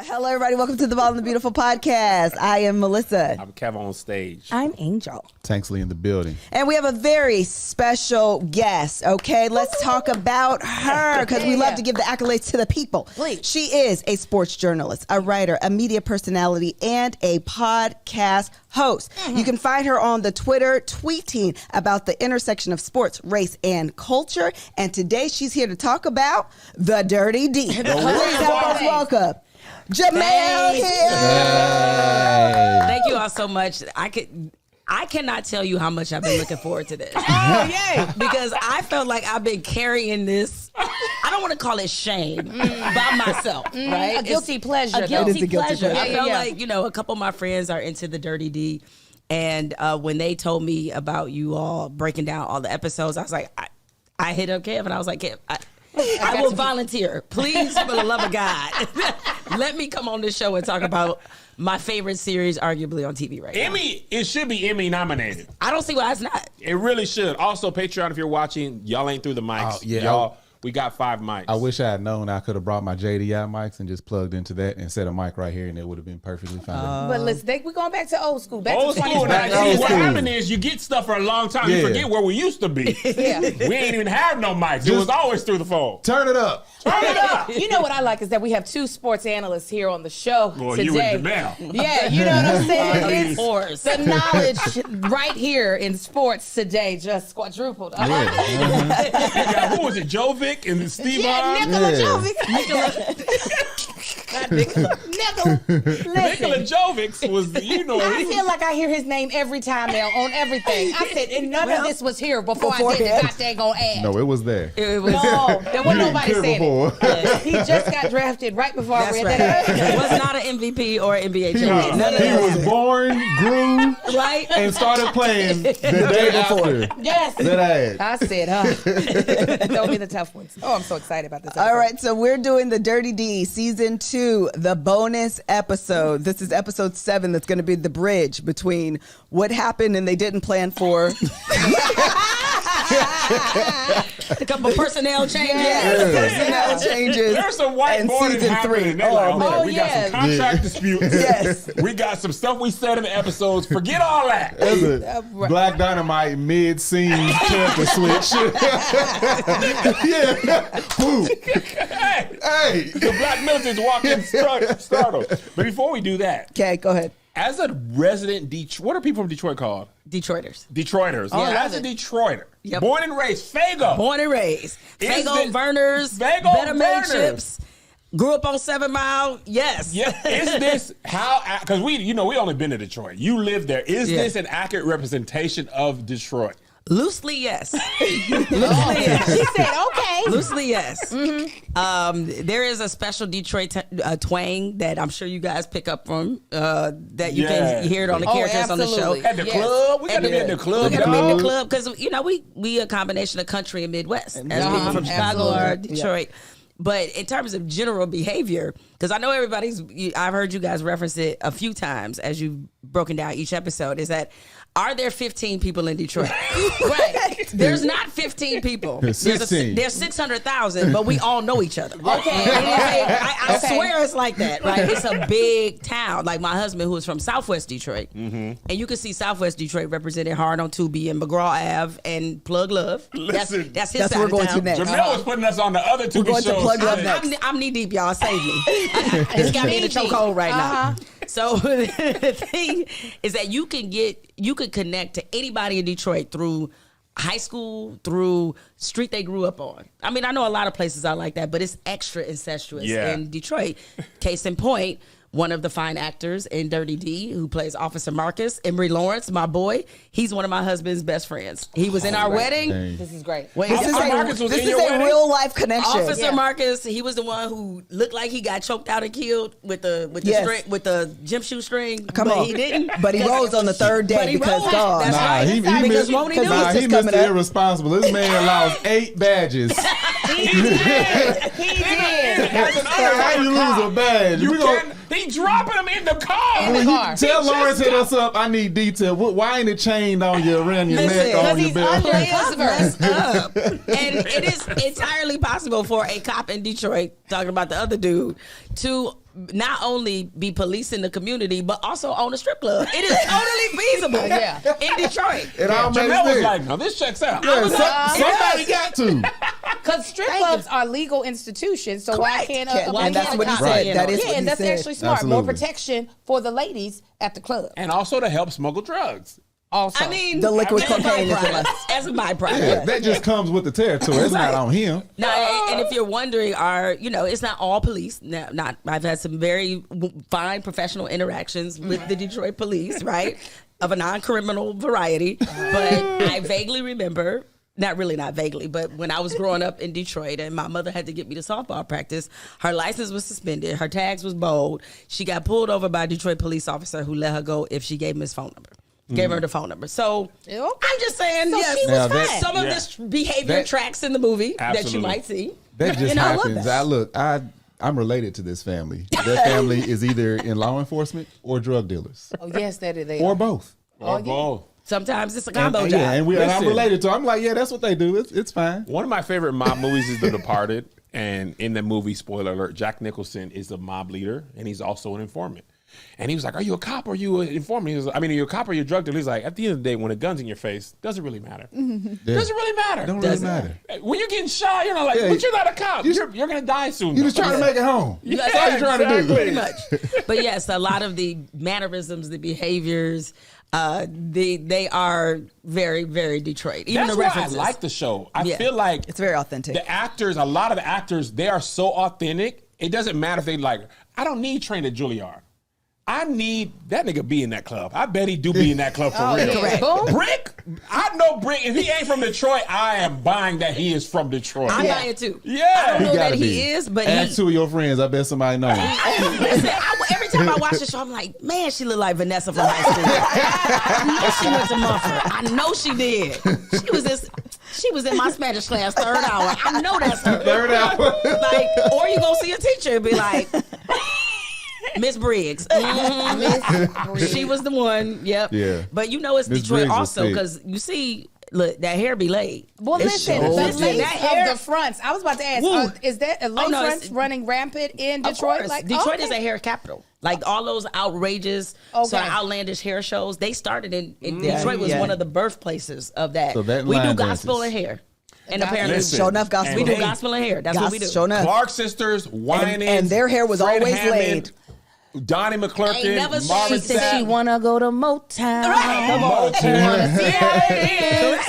Hello, everybody. Welcome to the Ball and the Beautiful podcast. I am Melissa. I'm KevOnStage. I'm Angel. Tanksley in the building. And we have a very special guest, okay? Let's talk about her because we love to give the accolades to the people. Please. She is a sports journalist, a writer, a media personality, and a podcast host. You can find her on the Twitter tweeting about the intersection of sports, race, and culture. And today she's here to talk about the Dirty D. Please help us welcome Jemele here. Thank you all so much. I cannot tell you how much I've been looking forward to this. Oh, yay. Because I felt like I've been carrying this, I don't want to call it shame, by myself, right? A guilty pleasure. A guilty It is a guilty pleasure. pleasure. I felt Yeah. like, a couple of my friends are into the Dirty D. And when they told me about you all breaking down all the episodes, I was like, I hit up Kev and I was like, Kev, I will volunteer. Please, for the love of God, let me come on this show and talk about my favorite series, arguably on TV right now. It should be Emmy nominated. I don't see why it's not. It really should. Also, Patreon, if you're watching, y'all ain't through the mics. Oh, yeah. Y'all, we got 5 mics. I wish I had known I could have brought my JDI mics and just plugged into that and set a mic right here, and it would have been perfectly fine. But listen, we're going back to old school. Back Old to school. 2020. Now, see, what school. happened is you get stuff for a long time. You Yeah. forget where we used to be. Yeah. We ain't even have no mics. It was always through the phone. Turn it up. Turn it up. You know what I like is that we have 2 sports analysts here on the show Well, today. you and Jemele. Yeah, you know what I'm saying? Of course. The knowledge right here in sports today just quadrupled. You got, who was it, Jovic and Steve Yeah, Harvey? Nikola Yeah. Jovic. Not Nikola. Nikola. Nikola Listen. Jovic was, I feel like I hear his name every time now on everything. I said, and none of this was here before I did the goddamn ad. No, it was there. It was, No, there wasn't nobody Clear saying before. it. He just got drafted right before I that's read right. that. Was not an MVP or NBA He champion. None of that. was born, grew, Right? and started playing the day after Yes. that ad. I said, throw me the tough ones. Oh, I'm so excited about this. All right, so we're doing the Dirty D season 2, the bonus episode. This is episode 7. That's going to be the bridge between what happened and they didn't plan for. A couple personnel changes. Personnel changes. There's some and whiteboarding season happening. 3. They're like, man. okay, we got some contract disputes. Yes. We got some stuff we said in the episodes. Forget all that. That's a Black Dynamite mid-scene character switch. Yeah. Boom. Hey. The black militants walk in startled. But before we do that, Okay, go ahead. as a resident Detroit, what are people from Detroit called? Detroiters. Detroiters. Yeah. As a Detroiter, Yep. born and raised, Fago. Born and raised. Is Fago this- Verners. Fago Better Made Verners. Chips. Grew up on 7 Mile. Yes. Yeah, is this how? Because we only been to Detroit. You live there. Is Yeah. this an accurate representation of Detroit? Loosely, yes. Loosely, yes. She said, okay. Loosely, yes. There is a special Detroit twang that I'm sure you guys pick up from. That you Yeah. can hear it on the Oh, characters on the show. absolutely. At the Yes. club, we got to be at the club. We got to be in the dog. club because we a combination of country and Midwest as people from Chicago absolutely. or Detroit. But in terms of general behavior, because I know I've heard you guys reference it a few times as you've broken down each episode, is that are there 15 people in Detroit? Right. There's not 15 people. There's 16. There's 600,000, but we all know each other. Okay. I Okay. swear it's like that. Right? It's a big town. Like my husband, who is from Southwest Detroit, and you can see Southwest Detroit represented hard on 2B and McGraw Ave and Plug Love. Listen, that's his That's side what we're of going to town. next. Jamel was putting us on the other two going to shows. Plug Love next. I'm knee deep, y'all. Save me. It's got me in a chokehold right now. So the thing is that you could connect to anybody in Detroit through high school, through street they grew up on. I mean, I know a lot of places are like that, but it's extra incestuous Yeah. in Detroit. Case in point, one of the fine actors in Dirty D who plays Officer Marcus, Emory Lawrence, my boy, he's one of my husband's best friends. He was in our wedding. Dang. This is great. Wait, This is Officer Marcus was this in is your a wedding? real life connection. Officer Yeah. Marcus, he was the one who looked like he got choked out and killed with the Yes. string, with the gym shoe string. Come but on. he didn't. But he rose on the third But day he because rose. God. That's right. He Because missed, won't he do nah, it? he Just missed coming the up. irresponsible. This man lost 8 badges. He did. As an How you lose a badge? You We gonna- can. He dropping them in the car. In the car. Tell He Lawrence just hit us up. I need detail. Why ain't it chained on you around your Listen, neck on because your he's belt? under- It's messed up. And it is entirely possible for a cop in Detroit, talking about the other dude, to not only be policing the community, but also own a strip club. It is totally feasible. In Detroit. It all makes Jemele was sense. like, no, this checks out. Yeah, somebody got to. Because strip clubs are legal institutions, so why can't and that's what he cop- said. That is Yeah, what and he that's said. actually smart. More Absolutely. protection for the ladies at the club. And also to help smuggle drugs. Also, I mean, The liquid as a cocaine is a byproduct. must. As a byproduct. Yeah, that just comes with the territory. It's not on him. Now, and if you're wondering, it's not all police. I've had some very fine professional interactions with the Detroit police, right, of a non-criminal variety. But I vaguely remember, not vaguely, but when I was growing up in Detroit and my mother had to get me to softball practice, her license was suspended, her tags was bold. She got pulled over by a Detroit police officer who let her go if she gave him his phone number. Gave her the phone number. So I'm just saying, yes, she was Now, that- fine. some of this behavior that- tracks in the movie that you Absolutely. might see. That just I love happens. that. I'm related to this family. That family is either in law enforcement or drug dealers. oh yes, that is they Or are. both. Or both. Sometimes it's a combo And, job. yeah, and I'm Listen. related to. I'm like, yeah, that's what they do. It's fine. One of my favorite mob movies is The Departed. And in the movie, spoiler alert, Jack Nicholson is a mob leader and he's also an informant. And he was like, are you a cop or are you an informant? He was, are you a cop or you a drug dealer? He's like, at the end of the day, when a gun's in your face, doesn't really matter. Yeah. Doesn't really matter. Don't really matter. When you're getting shot, you're not like, Yeah, but you're not a cop. you- You're going to die soon. You just though. trying to make it home. Yeah, That's all you're trying to do. exactly. Pretty much. But yes, a lot of the mannerisms, the behaviors, they are very, very Detroit. Even That's the why I references. like the show. I Yeah. feel like It's very authentic. the actors, a lot of the actors, they are so authentic. It doesn't matter if they like, I don't need Train to Juilliard. I need that nigga be in that club. I bet he do be in that club for real. yeah. Correct. Boom. Brick, I know Brick. If he ain't from Detroit, I am buying that he is from Detroit. I'm buying too. Yeah. I don't know gotta that be. he is, but Ask he. two of your friends. I bet somebody knows. Listen, every time I watch the show, I'm like, man, she look like Vanessa from high school. I know she went to Mumford. I know she did. She was in my Spanish class, third hour. I know that's her. Third hour. Like, or you go see a teacher and be like, Miss Briggs. She was the one. Yep. Yeah. But you know it's Miss Detroit Briggs was also thick. because you see, look, that hair be laid. Well, It's listen, so the good. lace That hair- of the fronts. I was about to ask, Woo. is that a lace no, it's- fronts running rampant in Of Detroit? course. Detroit is a hair capital. Like all those outrageous, sort of outlandish hair shows, they started in Detroit was Yeah. one of the birthplaces of that. So that we do line gospel dances. and hair. And apparently, Listen, Show enough gospel. we do and- gospel and hair. That's what we do. Show enough. Clark sisters, Winans, and their hair was Fred always Hammond, Donnie I ain't McClurkin, never Marvin seen- Sapp. wanna go to Motown. Come on. Correct.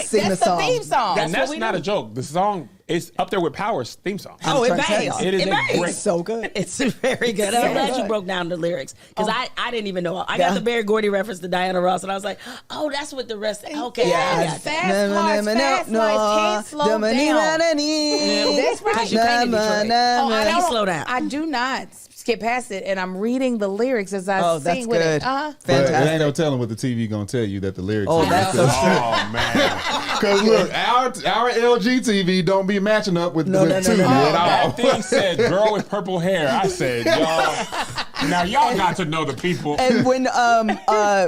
Sing the That's the song. theme song. And that's what we not do. a joke. The song is up there with Power's theme song. Oh, it trying to tell bangs. y'all. It is a bangs. great- So good. It's very good. I'm glad you broke down the lyrics because I didn't even know. I got Yeah. the Barry Gordy reference to Diana Ross, and I was like, oh, that's what the rest. Okay, Yeah. I got that. Fast hearts, fast life, can't slow down. That's right. 'Cause you came to Detroit. I You slow down. I do not skip past it, and I'm reading the lyrics as I Oh, sing that's with good. it. Uh-huh. But it Fantastic. ain't no telling what the TV gonna tell you that the lyrics. Oh, that's so true. Oh, man. Because look, our LG TV don't be matching up with No, the no, no, TV no, no. at all. That thing said girl with purple hair. I said, y'all. Now, y'all got to know the people. And when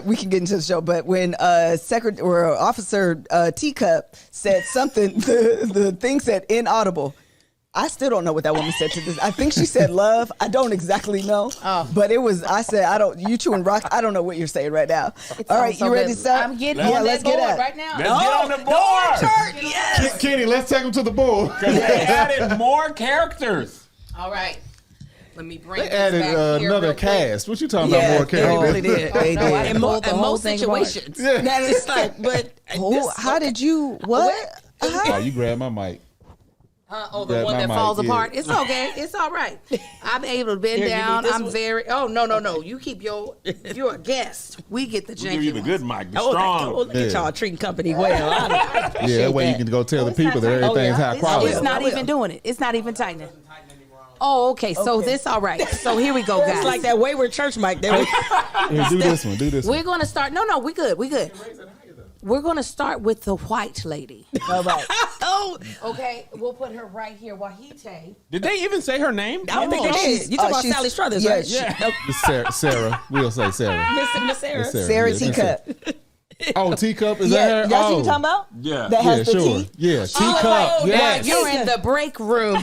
we can get into the show, but when Secretary or Officer Teacup said something, the thing said inaudible. I still don't know what that woman said to this. I think she said love. I don't exactly know. But it was, I said, you chewing rocks. I don't know what you're saying right now. All right, So you ready good. to start? I'm getting Yeah, on let's that get board at it. right now. Let's get on the board. Yes. Kenny, let's take him to the board. Because they added more characters. All right. Let me bring They this added back here another real quick. cast. What you talking Yeah, about? More they characters? really did. They No, I did. didn't pull the In whole most thing apart. situations, that is like, but How did you, what? Oh, you grab my mic. Oh, the Grab one my that mic, falls yeah. apart. It's okay. It's all right. I'm able to bend Here, you down. need this I'm one? very. Oh no. You keep your. If you're a guest, we get the We give janky you the ones. good mic, the oh, strong. look at y'all treating company well. I appreciate Yeah, that way you that. can go tell the It's not people that tight. everything's high quality. It's not I will. even doing it. It's not even tightening. Oh, okay. So this all right. So here we go, guys. It's like that wayward church mic. There we Here, do this one. Do this one. We're gonna start. No, we good. We good. We're gonna start with the white lady. All right. Oh, Okay, we'll put her right here. Wahite. Did they even say her name? I don't think Oh, they she's- did. You talking about she's- Sally Struthers, yeah, right? she- Yeah. It's Sarah. We'll say Sarah. Miss Sarah. It's Sarah Yeah, Teacup. Oh, Teacup is Yeah, that her? that's what Oh. you talking about? Yeah. That has the sure. tea. Yeah, Teacup. Oh, Yes. You're in the break room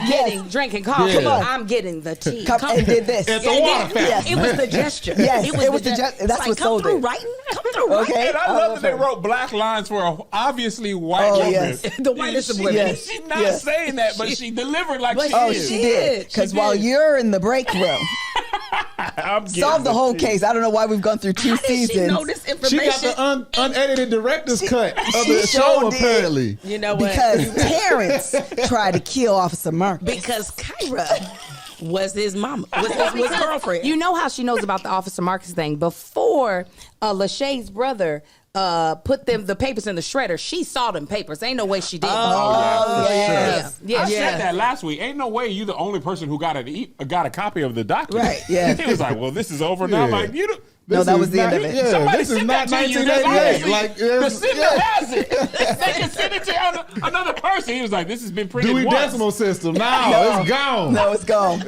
drinking coffee. Yeah. Come on. I'm getting the tea. Come and did this. At the water fountain. Yes. It was the gesture. Yes, it was the gesture. gesture. That's It's what come sold through it. writing. Come through writing. Okay. And I love that they wrote black lines for a obviously white Oh, woman. yes. The whitest of She- women. Yes. She's not Yes. saying that, but she delivered like she But Oh, is. she did. Because while you're in the break room, I'm getting solve the whole tea. case. I don't know why we've gone through 2 How did she seasons. know this She information? got the unedited director's cut of she the sure show, did. apparently. You know what? Because Terrence tried to kill Officer Marcus. Because Kyra was his mama, was his girlfriend. You know how she knows about the Officer Marcus thing. Before Lachey's brother put the papers in the shredder, she saw them papers. Ain't no way she didn't. Oh, yes. Yeah. I said that last week. Ain't no way you the only person who got a copy of the document. Right, yeah. He was like, "Well, this is over now." I'm Yeah. like, you don't. No, that was the end of it. Yeah, Somebody this is sent not that to you. There's 1988. obviously- Like, the sender has it. They can send it to another person. He was like, "This has been printed Dewey once." Decimal System. No, it's gone. No, it's gone.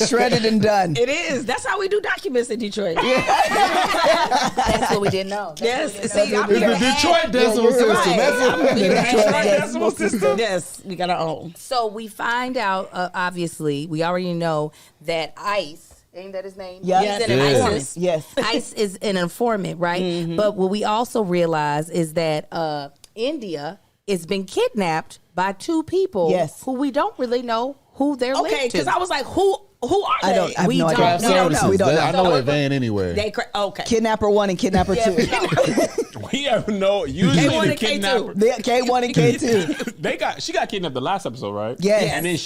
Shredded and done. It is. That's how we do documents in Detroit. That's what we didn't know. Yes. See, I'm It's here the to add- Detroit Decimal you're System. right. That's I'm what. here to add- Detroit Right, Decimal System. Yes, we got our own. So we find out, obviously, we already know that ICE, ain't that his name? Yes. He's an Yes. informant. Yes. ICE is an informant, right? But what we also realize is that India has been kidnapped by 2 people Yes. who we don't really know who they're Okay, linked to. because I was like, who are I they? don't. I have We no don't idea. Craft know. services. We don't know. I know a van anywhere. They okay. Kidnapper 1 and Kidnapper 2. We have no. Usually K1 the and K2. kidnapper. The K1 and K2. She got kidnapped the last episode, right? Yes. And then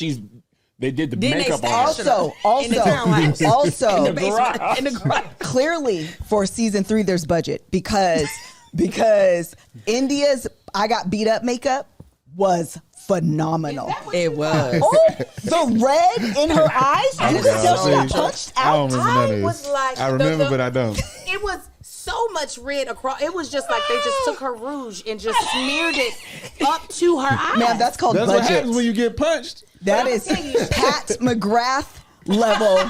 they did the Then they makeup on stashed her. her. Also, In the townhouse. In the also, basement. garage. In the garage. clearly for season 3, there's budget because India's "I Got Beat Up" makeup was phenomenal. It was. Oh, the red in her eyes. You could tell she got See, punched I don't out. remember none of I this. was like, I remember, but I don't. It was so much red across. It was just like they just took her rouge and just smeared it up to her eyes. Man, that's called That's what budget. happens when you get punched. That is Pat McGrath level.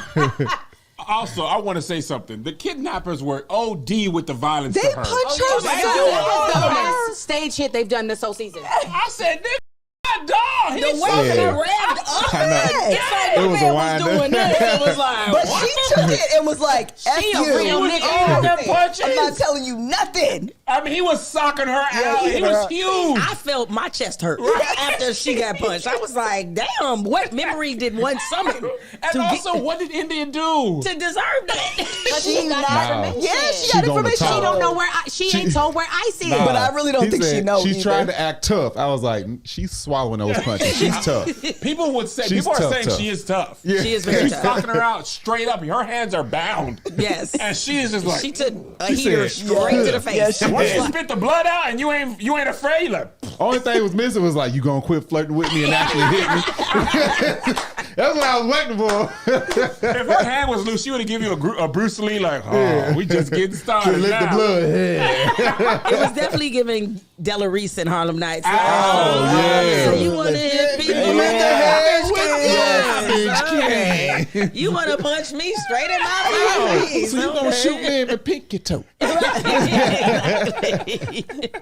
Also, I want to say something. The kidnappers were OD with the violence They to her. punched Oh, her yeah, They so do. That was the hard. best stage hit they've done this whole season. I said, "Nigga, my dog." The way Yeah. they revved up. I know. It's like It my was a man wind was doing up. this. It was like, But what? she took it and was like, F She a you. real was nigga. in there punches. I'm not telling you nothing. I mean, he was socking her out. he He hit was her. huge. I felt my chest hurt after she got punched. I was like, damn, what memory did one summon And also, what did India do? to deserve that? But she got Nah. information. Yeah, she She got gonna information. talk. She don't know where she ain't told where ICE is. But I really don't think she said knows She either. tried to act tough. I was like, she's swallowing those punches. She's tough. People would say, She's people are tough, saying tough. she is tough. Yeah. She is very She's tough. knocking her out straight up. Her hands are bound. Yes. And she is just like, She took a She heater said, straight to the face. Yeah, she once did. you spit the blood out and you ain't afraid, like, Only thing was missing was like, you gonna quit flirting with me and actually hit me? That's what I was waiting for. if her hand was loose, she would have given you a Bruce Lee, like, oh, we just getting started Lick the now. blood. Yeah. It was definitely giving Della Reese and Harlem Nights. Like, Oh, yeah. So you want to hit people Yeah. with the Yeah. garbage can? Yes. Okay. You want to punch me straight in my face? So you gonna shoot me in the pinky toe?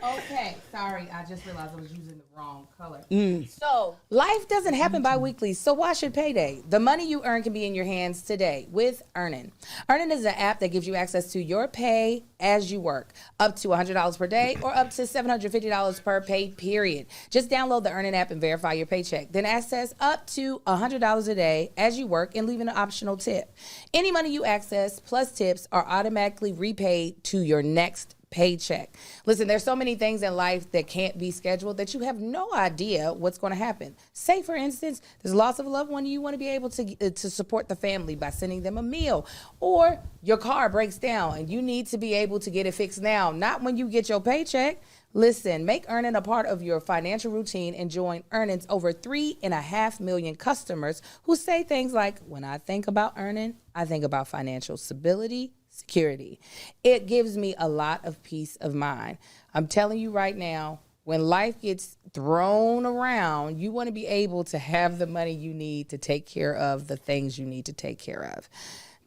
Okay, sorry, I just realized I was using the wrong color. So, life doesn't happen bi-weekly, so why should payday? The money you earn can be in your hands today with Earnin. Earnin is an app that gives you access to your pay as you work, up to $100 per day or up to $750 per pay period. Just download the Earnin app and verify your paycheck. Then access up to $100 a day as you work and leave an optional tip. Any money you access plus tips are automatically repaid to your next paycheck. Listen, there's so many things in life that can't be scheduled that you have no idea what's going to happen. Say, for instance, there's loss of a loved one, you want to be able to support the family by sending them a meal, or your car breaks down and you need to be able to get it fixed now, not when you get your paycheck. Listen, make Earnin a part of your financial routine and join Earnin's over 3.5 million customers who say things like, when I think about Earnin, I think about financial stability, security. It gives me a lot of peace of mind. I'm telling you right now, when life gets thrown around, you want to be able to have the money you need to take care of the things you need to take care of.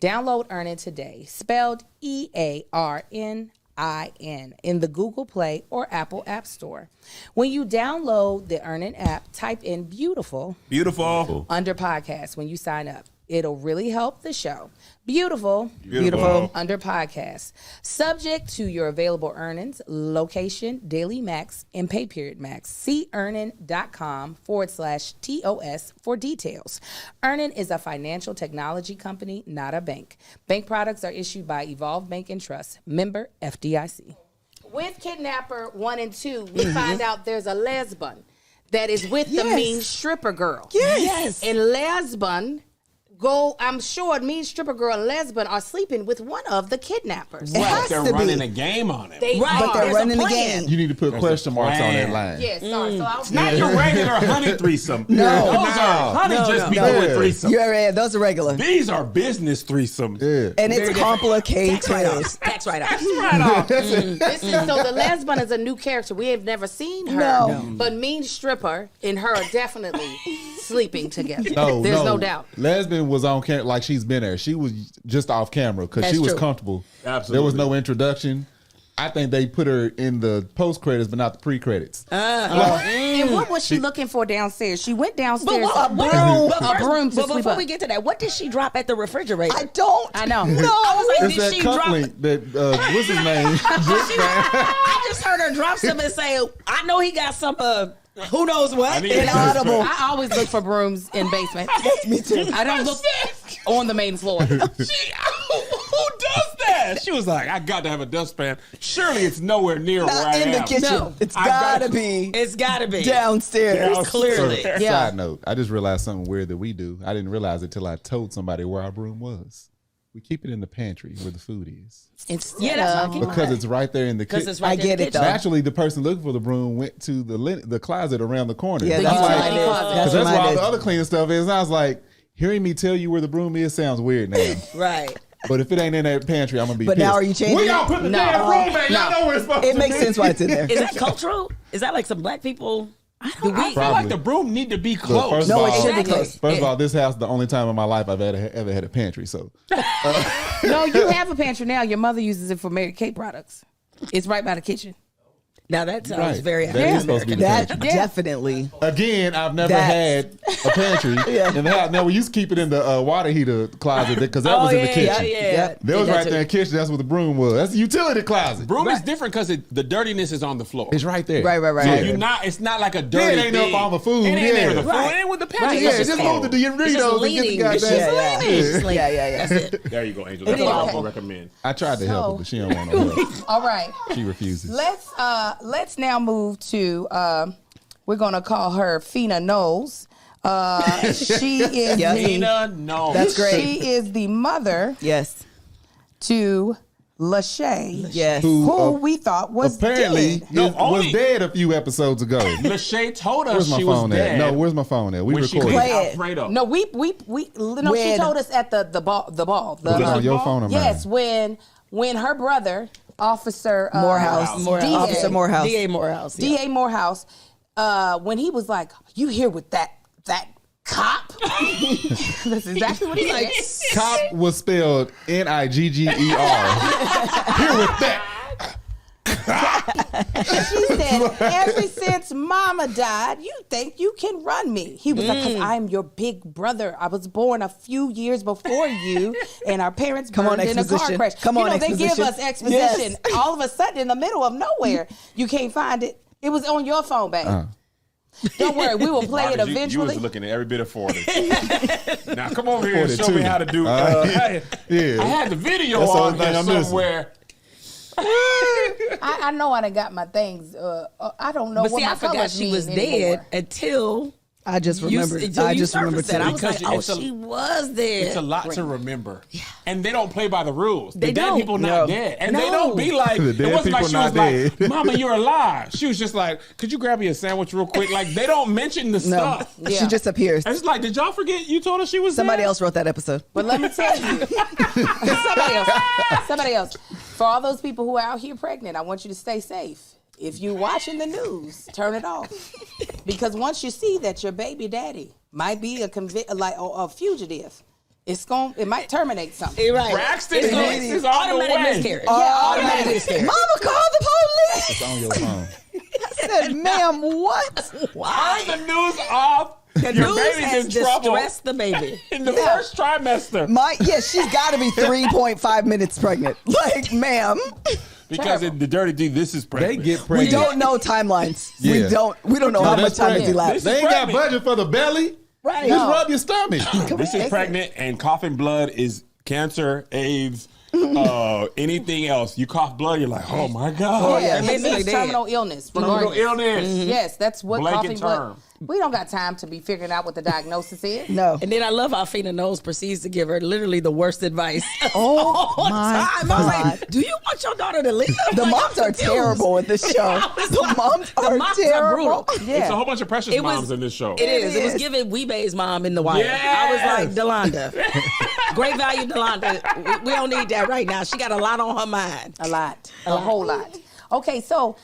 Download Earnin today, spelled EARNIN. in the Google Play or Apple App Store. When you download the Earnin app, type in beautiful under podcast when you sign up. It'll really help the show. Beautiful under podcast. Subject to your available earnings, location, daily max, and pay period max. See earnin.com/TOS for details. Earnin is a financial technology company, not a bank. Bank products are issued by Evolve Bank and Trust. Member FDIC. With Kidnapper 1 and 2, we find out there's a lesbian that is with the mean stripper girl. Yes. And lesbian... I'm sure mean stripper girl and lesbian are sleeping with one of the kidnappers. Right. They're running a game on him. But they're running the game. You need to put question marks on that line. Yes, sorry. So I was Not your regular honey threesome. No. Those are honey just be doing threesomes. Those are regular. These are business threesomes. Yeah. And it's complicated. Tax write-off. Listen, so the lesbian is a new character. We have never seen her. No. But mean stripper and her are definitely sleeping together. No, There's no doubt. Lesbian was on camera, like she's been there. She was just off camera because she was comfortable. Absolutely. There was no introduction. I think they put her in the post credits, but not the pre credits. And what was she looking for downstairs? She went downstairs. A broom. To sleep before up. we get to that, what did she drop at the refrigerator? I don't. I know. No. I was like, It's did that she cup drop? link that what's his name? I just heard her drop something and say, I know he got some who knows what. Inaudible. I always look for brooms in basements. Me too. I don't look on the main floor. Who does that? She was like, I got to have a dustpan. Surely it's nowhere near where I Not in the am. kitchen. No. It's I gotta got- be It's gotta be. downstairs. Clearly. Side note, I just realized something weird that we do. I didn't realize it till I told somebody where our broom was. We keep it in the pantry where the food is. Yeah, that's fine. Keep it Because it's right there in the Because kitchen. it's right I there in get the it, kitchen. though. Naturally, the person looking for the broom went to the closet around the corner. Yeah, I'm that's like, what it is. because that's what where all it the is. other cleaning stuff is. And I was like, hearing me tell you where the broom is sounds weird now. Right. But if it ain't in that pantry, I'm gonna be But pissed. now are you changing Where it? y'all put the No. damn broom at? Y'all know where it's supposed It to makes be. sense why it's in there. Is that cultural? Is that like some black people? I feel like Probably. the broom need to be Look, close. first No, of it all, should be Exactly. close. First of all, this house is the only time in my life I've ever had a pantry. So No, you have a pantry now. Your mother uses it for Mary Kay products. It's right by the kitchen. Now that sounds right. very That is supposed to be the That pantry. definitely. Again, I've never That's- had a pantry in the house. Now we used to keep it in the water heater closet because that was in the kitchen. Yep. That was That's right there in the kitchen. That's what the broom was. That's the utility closet. Broom is different because the dirtiness is on the floor. It's right there. Right. So you're not. It's not like a dirty. it ain't up thing. on the food. It ain't Yeah. near the food. Right. It ain't with the pantry. Right. Yeah, It's just cold. move the Doritos and get the leaning. goddamn. It's just Yeah. leaning. Yeah. That's it. There you go, Angel. That's what I would recommend. I tried to help her, but she don't want no help. All right. She refuses. Let's now move to we're gonna call her Fina Knowles. She is Yes. Tina, no. That's great. She is the mother Yes. to Lachey, Yes. who we thought was Apparently, dead. No, was only- dead a few episodes ago. Lachey told us Where's my she was phone dead. at? No, where's my phone at? We when she recorded. was Play it. Alfredo. No, we no. She When? told us at the ball. Was it on your phone or mine? Yes, when her brother, Officer Morehouse. Officer Morehouse. DA Morehouse. yeah. D.A. Morehouse, when he was like, "You here with that cop?" That's exactly what he said. Cop was spelled Nigger. Here with that. She said, "Ever since Mama died, you think you can run me?" He was like, "Cause I'm your big brother. I was born a few years before you, and our parents Come on, burned in a car exposition. crash." Come on, They give exposition. us exposition. Yes. All of a sudden, in the middle of nowhere, you can't find it. It was on your phone, babe. Don't worry, we will play it Marcus, you eventually. was looking at every bit of 40. Now come over here and show 42. me how to do. Yeah. I had the video That's the on only there thing I'm missing. somewhere. I know I done got my things. I don't know But what see, my I forgot colors she was mean dead anymore. until I just you remembered. until I you just remembered surfaced that. I too. was like, Because oh, she was dead. It's a lot to remember. And they don't play by the rules. They The dead don't. people not No. dead. And they No. don't be like, The it dead wasn't like people she was not like, dead. Mama, you're alive. She was just like, could you grab me a sandwich real quick? Like, they don't mention the No, stuff. Yeah. she just appears. And it's like, did y'all forget you told us she was Somebody dead? else wrote that episode. But let me tell you, somebody else. For all those people who are out here pregnant, I want you to stay safe. If you're watching the news, turn it off. Because once you see that your baby daddy might be a fugitive, It might terminate something. Right. Braxton It's Hicks is on the automatic way. miscarriage. Automatic miscarriage. Mama, call the police. It's on your phone. I said, ma'am, what? Turn the news off. The Your news baby's has in trouble distressed the baby. in the first trimester. She's got to be 3.5 minutes pregnant. Like, ma'am, Because in the Dirty D, this is They pregnant. get we pregnant. don't know timelines. Yeah. We don't know how much that's time has pregnant. elapsed. They ain't got pregnant. budget for the belly. Right. Just rub your stomach. This is pregnant, and coughing blood is cancer, AIDS, anything else. You cough blood, you're like, oh my God. Yeah, That it basically means dead. terminal illness. Terminal regardless. illness. Yes, that's what Blanket coughing blood. term. We don't got time to be figuring out what the diagnosis is. No. And then I love how Fina Knowles proceeds to give her literally the worst advice. Oh, all the my time. I was God. like, do you want your daughter to live? The Like, moms I'm are confused. terrible in this show. The moms are moms are terrible. brutal. It's a Yeah. whole bunch of precious It was- moms in this show. It is. It was is. giving Weebay's mom in The Wire. I was like, Delonda. Great value, Delonda. We don't need that right now. She got a lot on her mind. A lot. A whole lot. Okay, so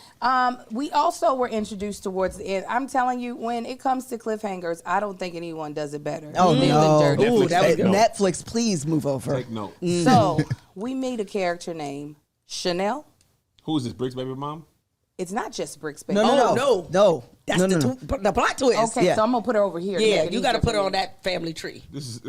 we also were introduced towards the end. I'm telling you, when it comes to cliffhangers, I don't think anyone does it better. Oh, than no. the Dirty. Ooh, that was good. Netflix, please move over. Take note. So we meet a character named Chanel. Who is this, Briggs' baby mom? It's not just Bricks, baby. No. That's No. the plot twist. Okay, Yeah. so I'm gonna put her over here. Yeah, Make it you got to easier put her for on you. that family tree. This is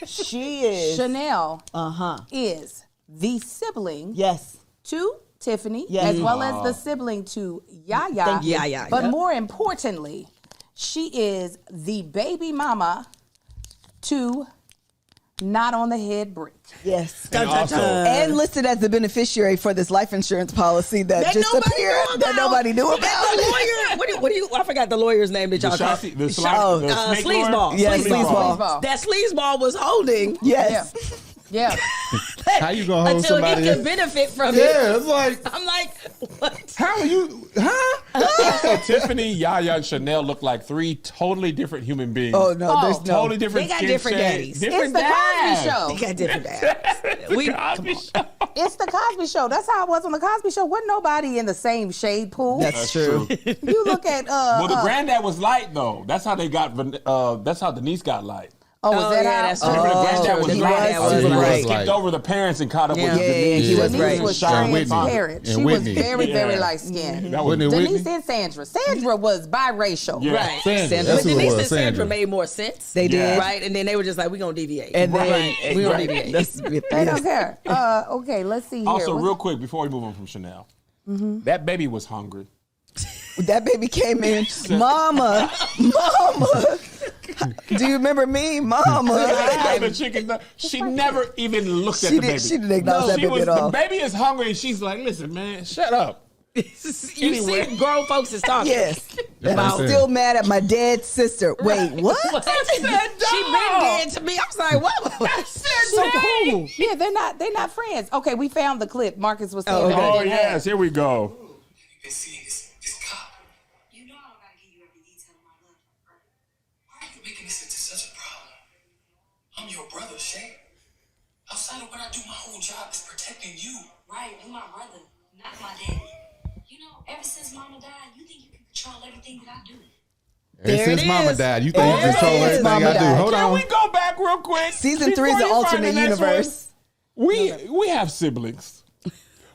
She is. Chanel Uh-huh. is the sibling Yes. to Tiffany, Yes. as well as the sibling to Yaya. Thank you. Yaya, But yeah. more importantly, she is the baby mama to Not on the Head Brick. Yes. And also, And listed as the beneficiary for this life insurance policy that just nobody appeared knew about. that nobody knew about. The lawyer. What do you? I forgot the lawyer's name that y'all call. the snake Sleazeball. lord? Yes, Sleazeball. sleazeball. That sleazeball was holding Yes. Yeah. How you gonna hold until somebody? he could benefit from it. Yeah, it's like, I'm like, what? how are you? Huh? So Tiffany, Yaya, and Chanel look like three totally different human beings. Oh, no, there's no. Totally different They got skin different shades, daddies. It's Different the dads. Cosby Show. He got different dads. The Cosby Show. It's the Cosby Show. That's how it was on the Cosby Show. Wasn't nobody in the same shade pool. That's true. You look at Well, the granddad was light though. That's how they got. That's how Denise got light. oh, was Oh, that yeah, how? that's Oh, true. The granddad was he light. was He right. skipped over the parents and caught up Yeah. with Yeah, Denise. he was Denise right. was Sean Whitney. transparent. And She Whitney. was very, very Yeah. light skinned. That was Wasn't it Denise Whitney? and Sandra. Sandra was biracial. Yeah. Right. Sandra. But That's But who it Denise was. and Sandra Sandra. made more sense. They did. Right. And then they were just like, we're going to deviate. And then we don't deviate. They don't care. Okay, let's see here. Also, What- real quick before we move on from Chanel, that baby was hungry. That baby came in, mama. Do you remember me, mama? The chicken, she never even looked at She the did- baby. she didn't acknowledge that She baby at all. The baby is hungry, and she's like, "Listen, man, shut up." You Anyway. see, grown folks is talking. Yes. And what I'm I'm saying. still mad at my dead sister. Wait, what? She been dead to me. I was like, what? So cool. Yeah, they're not friends. Okay, we found the clip. Marcus was saying. Oh, that okay. he Oh didn't have. yes, here we go. Been seeing this cop. You know I don't gotta give you every detail of my life, right? Why are you making this into such a problem? I'm your brother, Shay. Outside of what I do, my whole job is protecting you. Right, you my brother, not my daddy. You know, ever since Mama died, you think you can control everything that I do. And There since it Mama is. died, you think you There control it is. everything Mama I do. died. Hold Can on. we go back real quick? Season 3 is Before the you find alternate next one, universe. We have siblings.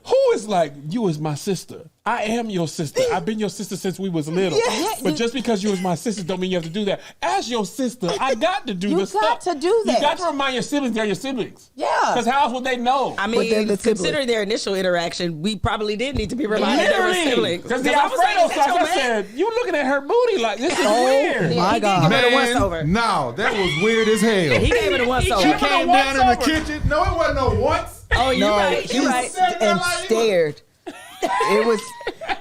Who is like, you is my sister? I am your sister. I've been your sister since we was little. Yes. But just because you was my sister don't mean you have to do that. As your sister, I got to do You this got stuff. to do that. You got to remind your siblings they're your siblings. Yeah. Because how else would they know? I But they're mean, the considering their initial interaction, we probably did need to be reminded they were siblings. Because the I was like, Alfredo is that sauce, your I man? said, you looking at her booty like, this is Oh, weird. my He did God. give her the once over. no, that was weird as hell. He gave it a once He over. She gave it a came once down in the over. kitchen. No, it wasn't no once. Oh, you're No, right. he You're right. and stared.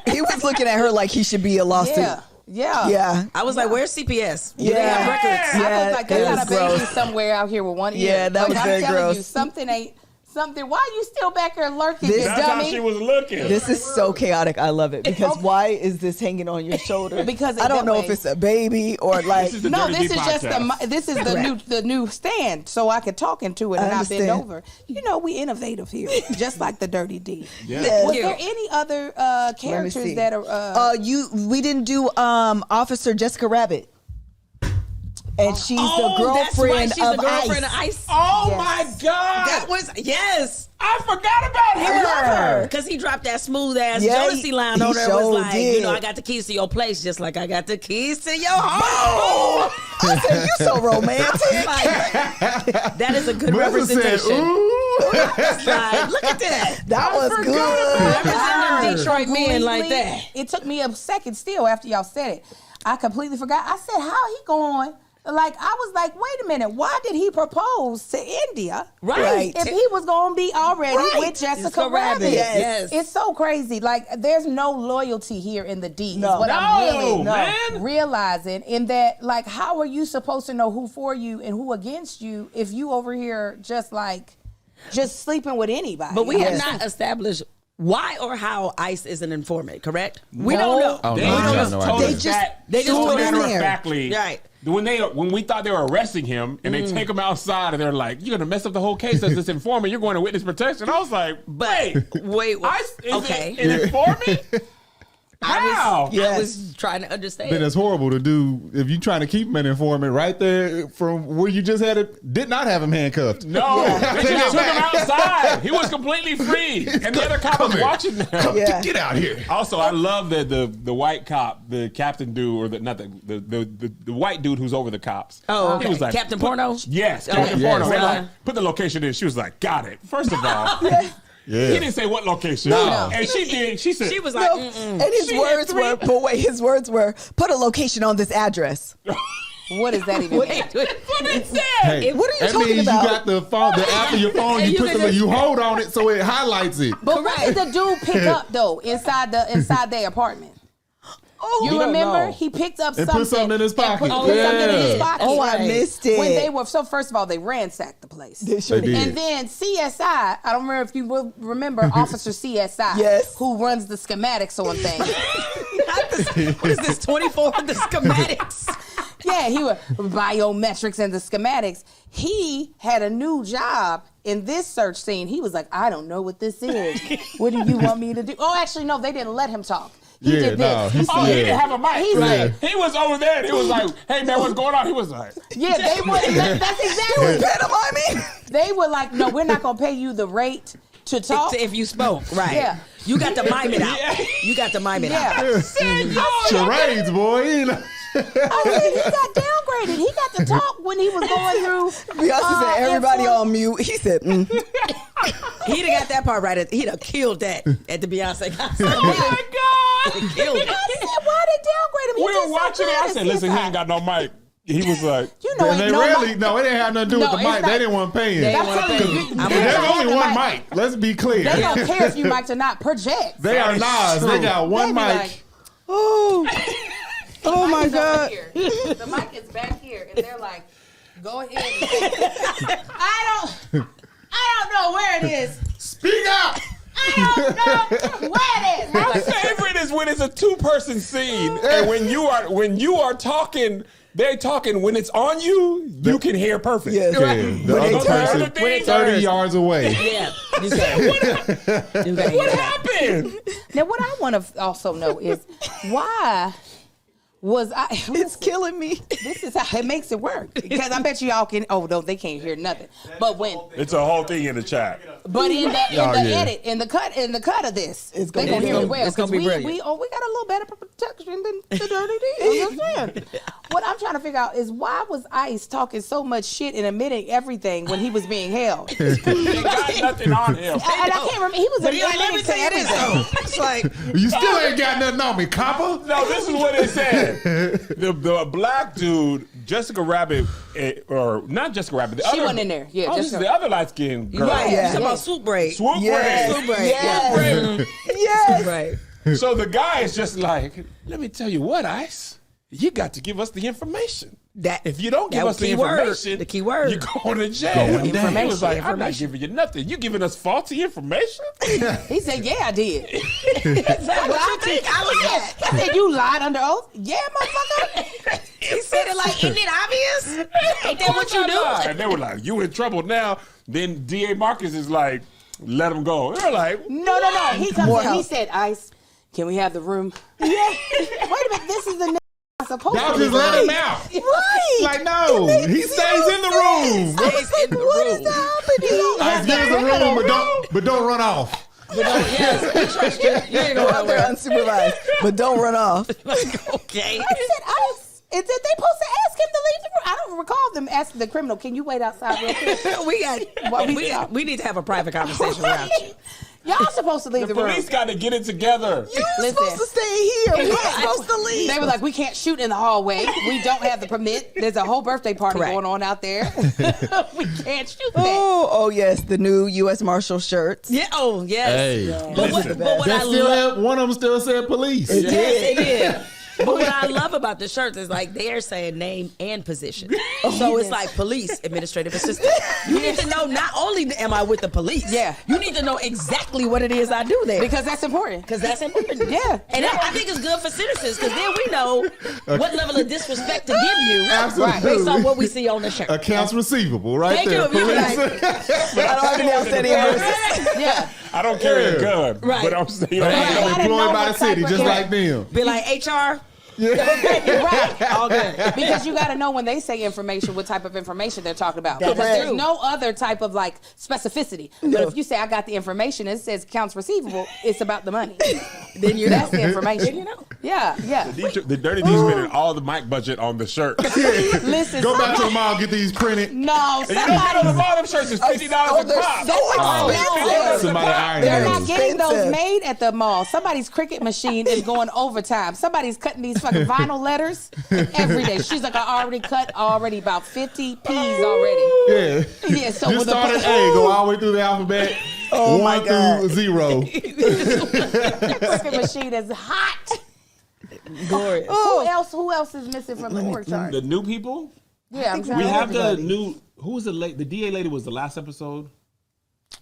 He was looking at her like he should be a lawsuit. Yeah. Yeah. Yeah. I was like, where's CPS? Do Yeah. they have records? I Yeah, was like, they that got a was baby gross. somewhere out here with one ear. Yeah, that like, was I'm very telling gross. you, something ain't something. Why are you still back here lurking, This- you That's how dummy? she was looking. This is so chaotic. I love it because why is this hanging on your shoulder? Because I don't that know way- if it's a baby or like. This is the No, Dirty this D is just podcast. this is the new stand, so I could talk into it I and not bend understand. over. You know, we innovative here, just like the Dirty D. Yeah. Was Yeah. there any other Let me characters see. that are? We didn't do Officer Jessica Rabbit. and she's the That's why girlfriend she's of the girlfriend of Ice. Ice. Oh my God! That was yes. I forgot about her. Because he dropped that smooth ass Yeah, Jodeci line he on there. sure Was like, did. I got the keys to your place, just like I got the keys to your home. I said, you so romantic. Like, that is a good Melissa said, representation. ooh. It's like, look at that. That was good. Representing Detroit men like Completely- that. It took me a second still after y'all said it. I completely forgot. I said, how he going? Like, I was like, wait a minute. Why did he propose to India? Right. If he was going to be already with Jessica Jessica Rabbit. Rabbit. Yes. It's so crazy. Like, there's no loyalty here in the D. No. Is what I'm really man. realizing. In that, like, how are you supposed to know who for you and who against you if you over here just sleeping with anybody? But we have Yes. not established why or how Ice is an informant, correct? We don't know. Oh, They no, I got just no told idea. us just- that they just so threw it in there. matter-of-factly. Right. When we thought they were arresting him and they take him outside and they're like, "You're gonna mess up the whole case as this informant. You're going to witness protection." I was like, But wait, Ice is okay. an informant? How? I was trying to understand. Then it's horrible to do if you're trying to keep him an informant right there from where you just had it. Did not have him handcuffed. No, they just took him outside. He was completely free, and the other cop was here. watching them. Yeah. Get out here. Also, I love that the white cop, the captain dude, or the white dude who's over the cops. Oh, He okay. was like, Captain Porno? Yes, Okay. Captain Yes. Porno. They're Uh-huh. like, put the location in. She was like, got it. First of all, he Yeah. didn't say what location. No. And she did. She said, She was like, No. And his She words had were, but wait, his words were, put a location on this address. what does that even mean? wait. what it said. Hey, What are you that talking means about? you got the phone, the app of your phone. And You you put can the, just- you hold on it so it highlights it. But what did the dude pick up though inside their apartment? Oh, You We don't remember know. he picked up And something put something in his and pocket. put something in his Yeah. pocket. Oh, I missed it. When they were first of all, they ransacked the place. They sure They did. And then CSI, I don't remember if you will remember Officer CSI, Yes. who runs the schematics on things. What is this, 24 of the schematics? Yeah, he was biometrics and the schematics. He had a new job in this search scene. He was like, I don't know what this is. What do you want me to do? Oh, actually, no, they didn't let him talk. He Yeah, did no, this. he He said- Oh, he said, didn't have a mic. He's like- He was over there and he was like, hey man, what's going on? He was like, yeah, they wouldn't let, that's exactly what pantomiming. they were like, no, we're not going to pay you the rate to talk. If you spoke, right. Yeah. You got to mime it out. You got to mime it out. Yeah. Charades, boy. You know. I mean, he got downgraded. He got to talk when he was going through. Beyonce said everybody influence. on mute. He said, He'd have got that part right. He'd have killed that at the Beyonce concert. oh my God. He'd killed it. I said, why they downgrade him? He We did were so watching it. good I at said, listen, he CSI. ain't got no mic. He was like, You know, And they ain't no rarely, mic. no, it didn't have nothing to do No, with the it's mic. not- They didn't want to pay him. They I'm wanna telling pay you, you. you- I'm they There's don't only have one the mic. Let's be clear. They don't care if you mic to not project. They are That is Nas. They true. got one They be mic. like, oh, oh my "Mic is over God. here. The mic is back here, and they're like, "Go ahead." And I don't know where it is. Speak up. I don't know where it is. my favorite is when it's a two-person scene and when you are talking, they're talking. When it's on you, you can hear perfect. Yes. Yeah, the When other it person turns- when it 30 turns. yards away. Yeah. You got it. What happened? Now, what I want to also know is why was I? It's killing me. This is how it makes it work because I bet you all can. Oh no, they can't hear nothing. But when, It's a whole thing in the chat. but in the Oh, yeah. edit, in the cut of this, It's they gonna gonna be hear it good. well. It's gonna 'cause be we brilliant. we got a little better protection than the dirty D. I'm just saying. What I'm trying to figure out is why was Ice talking so much shit and admitting everything when he was being held? They got nothing on him. And I can't remember. He was But he like, admitting let me to tell you this everything. though. It's like, You still ain't got nothing on me, copper. No, this is what it said. The black dude, Jessica Rabbit, or not Jessica Rabbit. The She other, wasn't in there. Yeah, oh, this is Jessica. the other light skinned girl. right. Yeah. You talking about swoop braid. Swoop Yes. braid. Swoop braid. Yes. Yes. Right. So the guy is just like, let me tell you what, Ice, you got to give us the information. That If you don't give that us the key word, information, the key word. you're going to jail. Going He down. was like, I'm not giving you nothing. You giving us faulty information? He said, "Yeah, I did." What you think? I was that. I said, "You lied under oath." Yeah, motherfucker. He said it like, isn't it obvious? Ain't that what you do? And they were like, you in trouble now. Then D.A. Marcus is like, let him go. They're like, No. He comes More in. He help. said, "Ice, can we have the room?" Yeah. Wait a minute. This is the supposed Y'all to just leave let the him room. out. Right. Like, no, he stays in the room. Stays in the What room. is happening? Like, give us a room, but don't run off. But no, yes, we trust you. You ain't Go going out there nowhere. unsupervised, but don't run off. Like, okay. Is it they supposed to ask him to leave the room? I don't recall them asking the criminal, can you wait outside real quick? we need to have a private conversation around you. Y'all supposed to leave the, room. Police got to get it together. You're supposed to stay here. We're supposed to leave. They were like, we can't shoot in the hallway. We don't have the permit. There's a whole birthday party Correct. going on out there. We can't shoot that. Oh yes, the new U.S. Marshal shirts. Yeah. Oh, yes. Hey. But what That I still love, had, one of them still said police. yes, it is. But what I love about the shirts is like they're saying name and position. So it's like police, administrative assistant. You need to know not only am I with the police, Yeah. you need to know exactly what it is I do there. Because that's important. Because that's important. Yeah. And I think it's good for citizens because then we know what level of disrespect to give you Absolutely. based on what we see on the shirt. Accounts receivable, right Thank there. you. You're Police. I don't even know any verses. Yeah. I don't carry a gun, Right. but I'm saying. But I didn't employed know by the what type city, of- just Yeah. like them. Be like HR. Right. All good. Because you got to know when they say information, what type of information they're talking about. That's Because there's true. no other type of like specificity. But if you say I got the information, it says accounts receivable, it's about the money. Then you That's know. the information. Then you know. Yeah, yeah. The Dirty D's spending all the mic budget on the shirt. Listen, Go back to the mall, get these printed. no, You don't know somebody. the bottom shirts is $50 a they're pop. so expensive. Somebody iron They're those. not getting those Expensive. made at the mall. Somebody's Cricut machine is going overtime. Somebody's cutting these fucking vinyl letters every day. She's like, I already cut about 50 P's already. Yeah. Yeah, so Just with start at the A, go all the way through the alphabet. Oh, my 1 God. through 0. Cricut machine is hot. Glorious. Who else is missing from the org chart? The new people? Yeah, I'm trying We to have the everybody. new. Who was the DA lady was the last episode?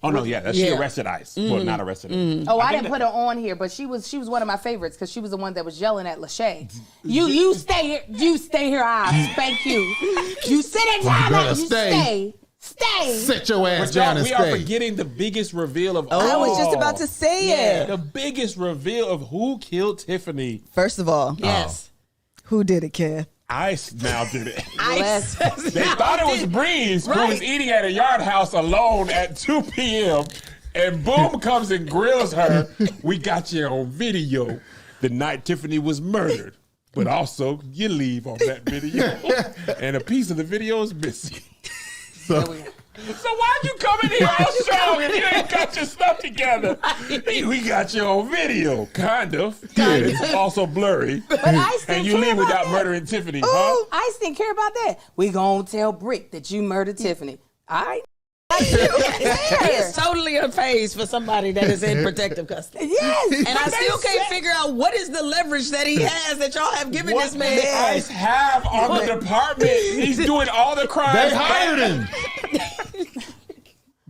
Oh no, yeah, she Yeah. arrested ICE. Well, not arrested. him. Oh, I think didn't put her on here, but she was one of my favorites because she was the one that was yelling at Lachey. You stay here, I'll spank you. You sit in time better out, you stay. stay. Sit your ass But down y'all, and we are stay. forgetting the biggest reveal of all. I was just about to say it. The biggest reveal of who killed Tiffany. First of all, Yes. who did it, Kev? ICE now did it. Bless. They thought it was Breeze who was eating at a yard house alone at 2 p.m. And Boom comes and grills her. We got you on video the night Tiffany was murdered. But also, you leave on that video. And a piece of the video is missing. So why'd you come in here all strong if you ain't got your stuff together? We got you on video, kind of. It's also blurry. But Ice And didn't you care leave about without that. murdering Tiffany, huh? Ice didn't care about that. We gonna tell Brick that you murdered Tiffany. All right. He is totally unfazed for somebody that is in protective custody. Yes. And I still can't figure out what is the leverage that he has that y'all have given What this man. did ICE have on the department? He's doing all the crimes. They hired him.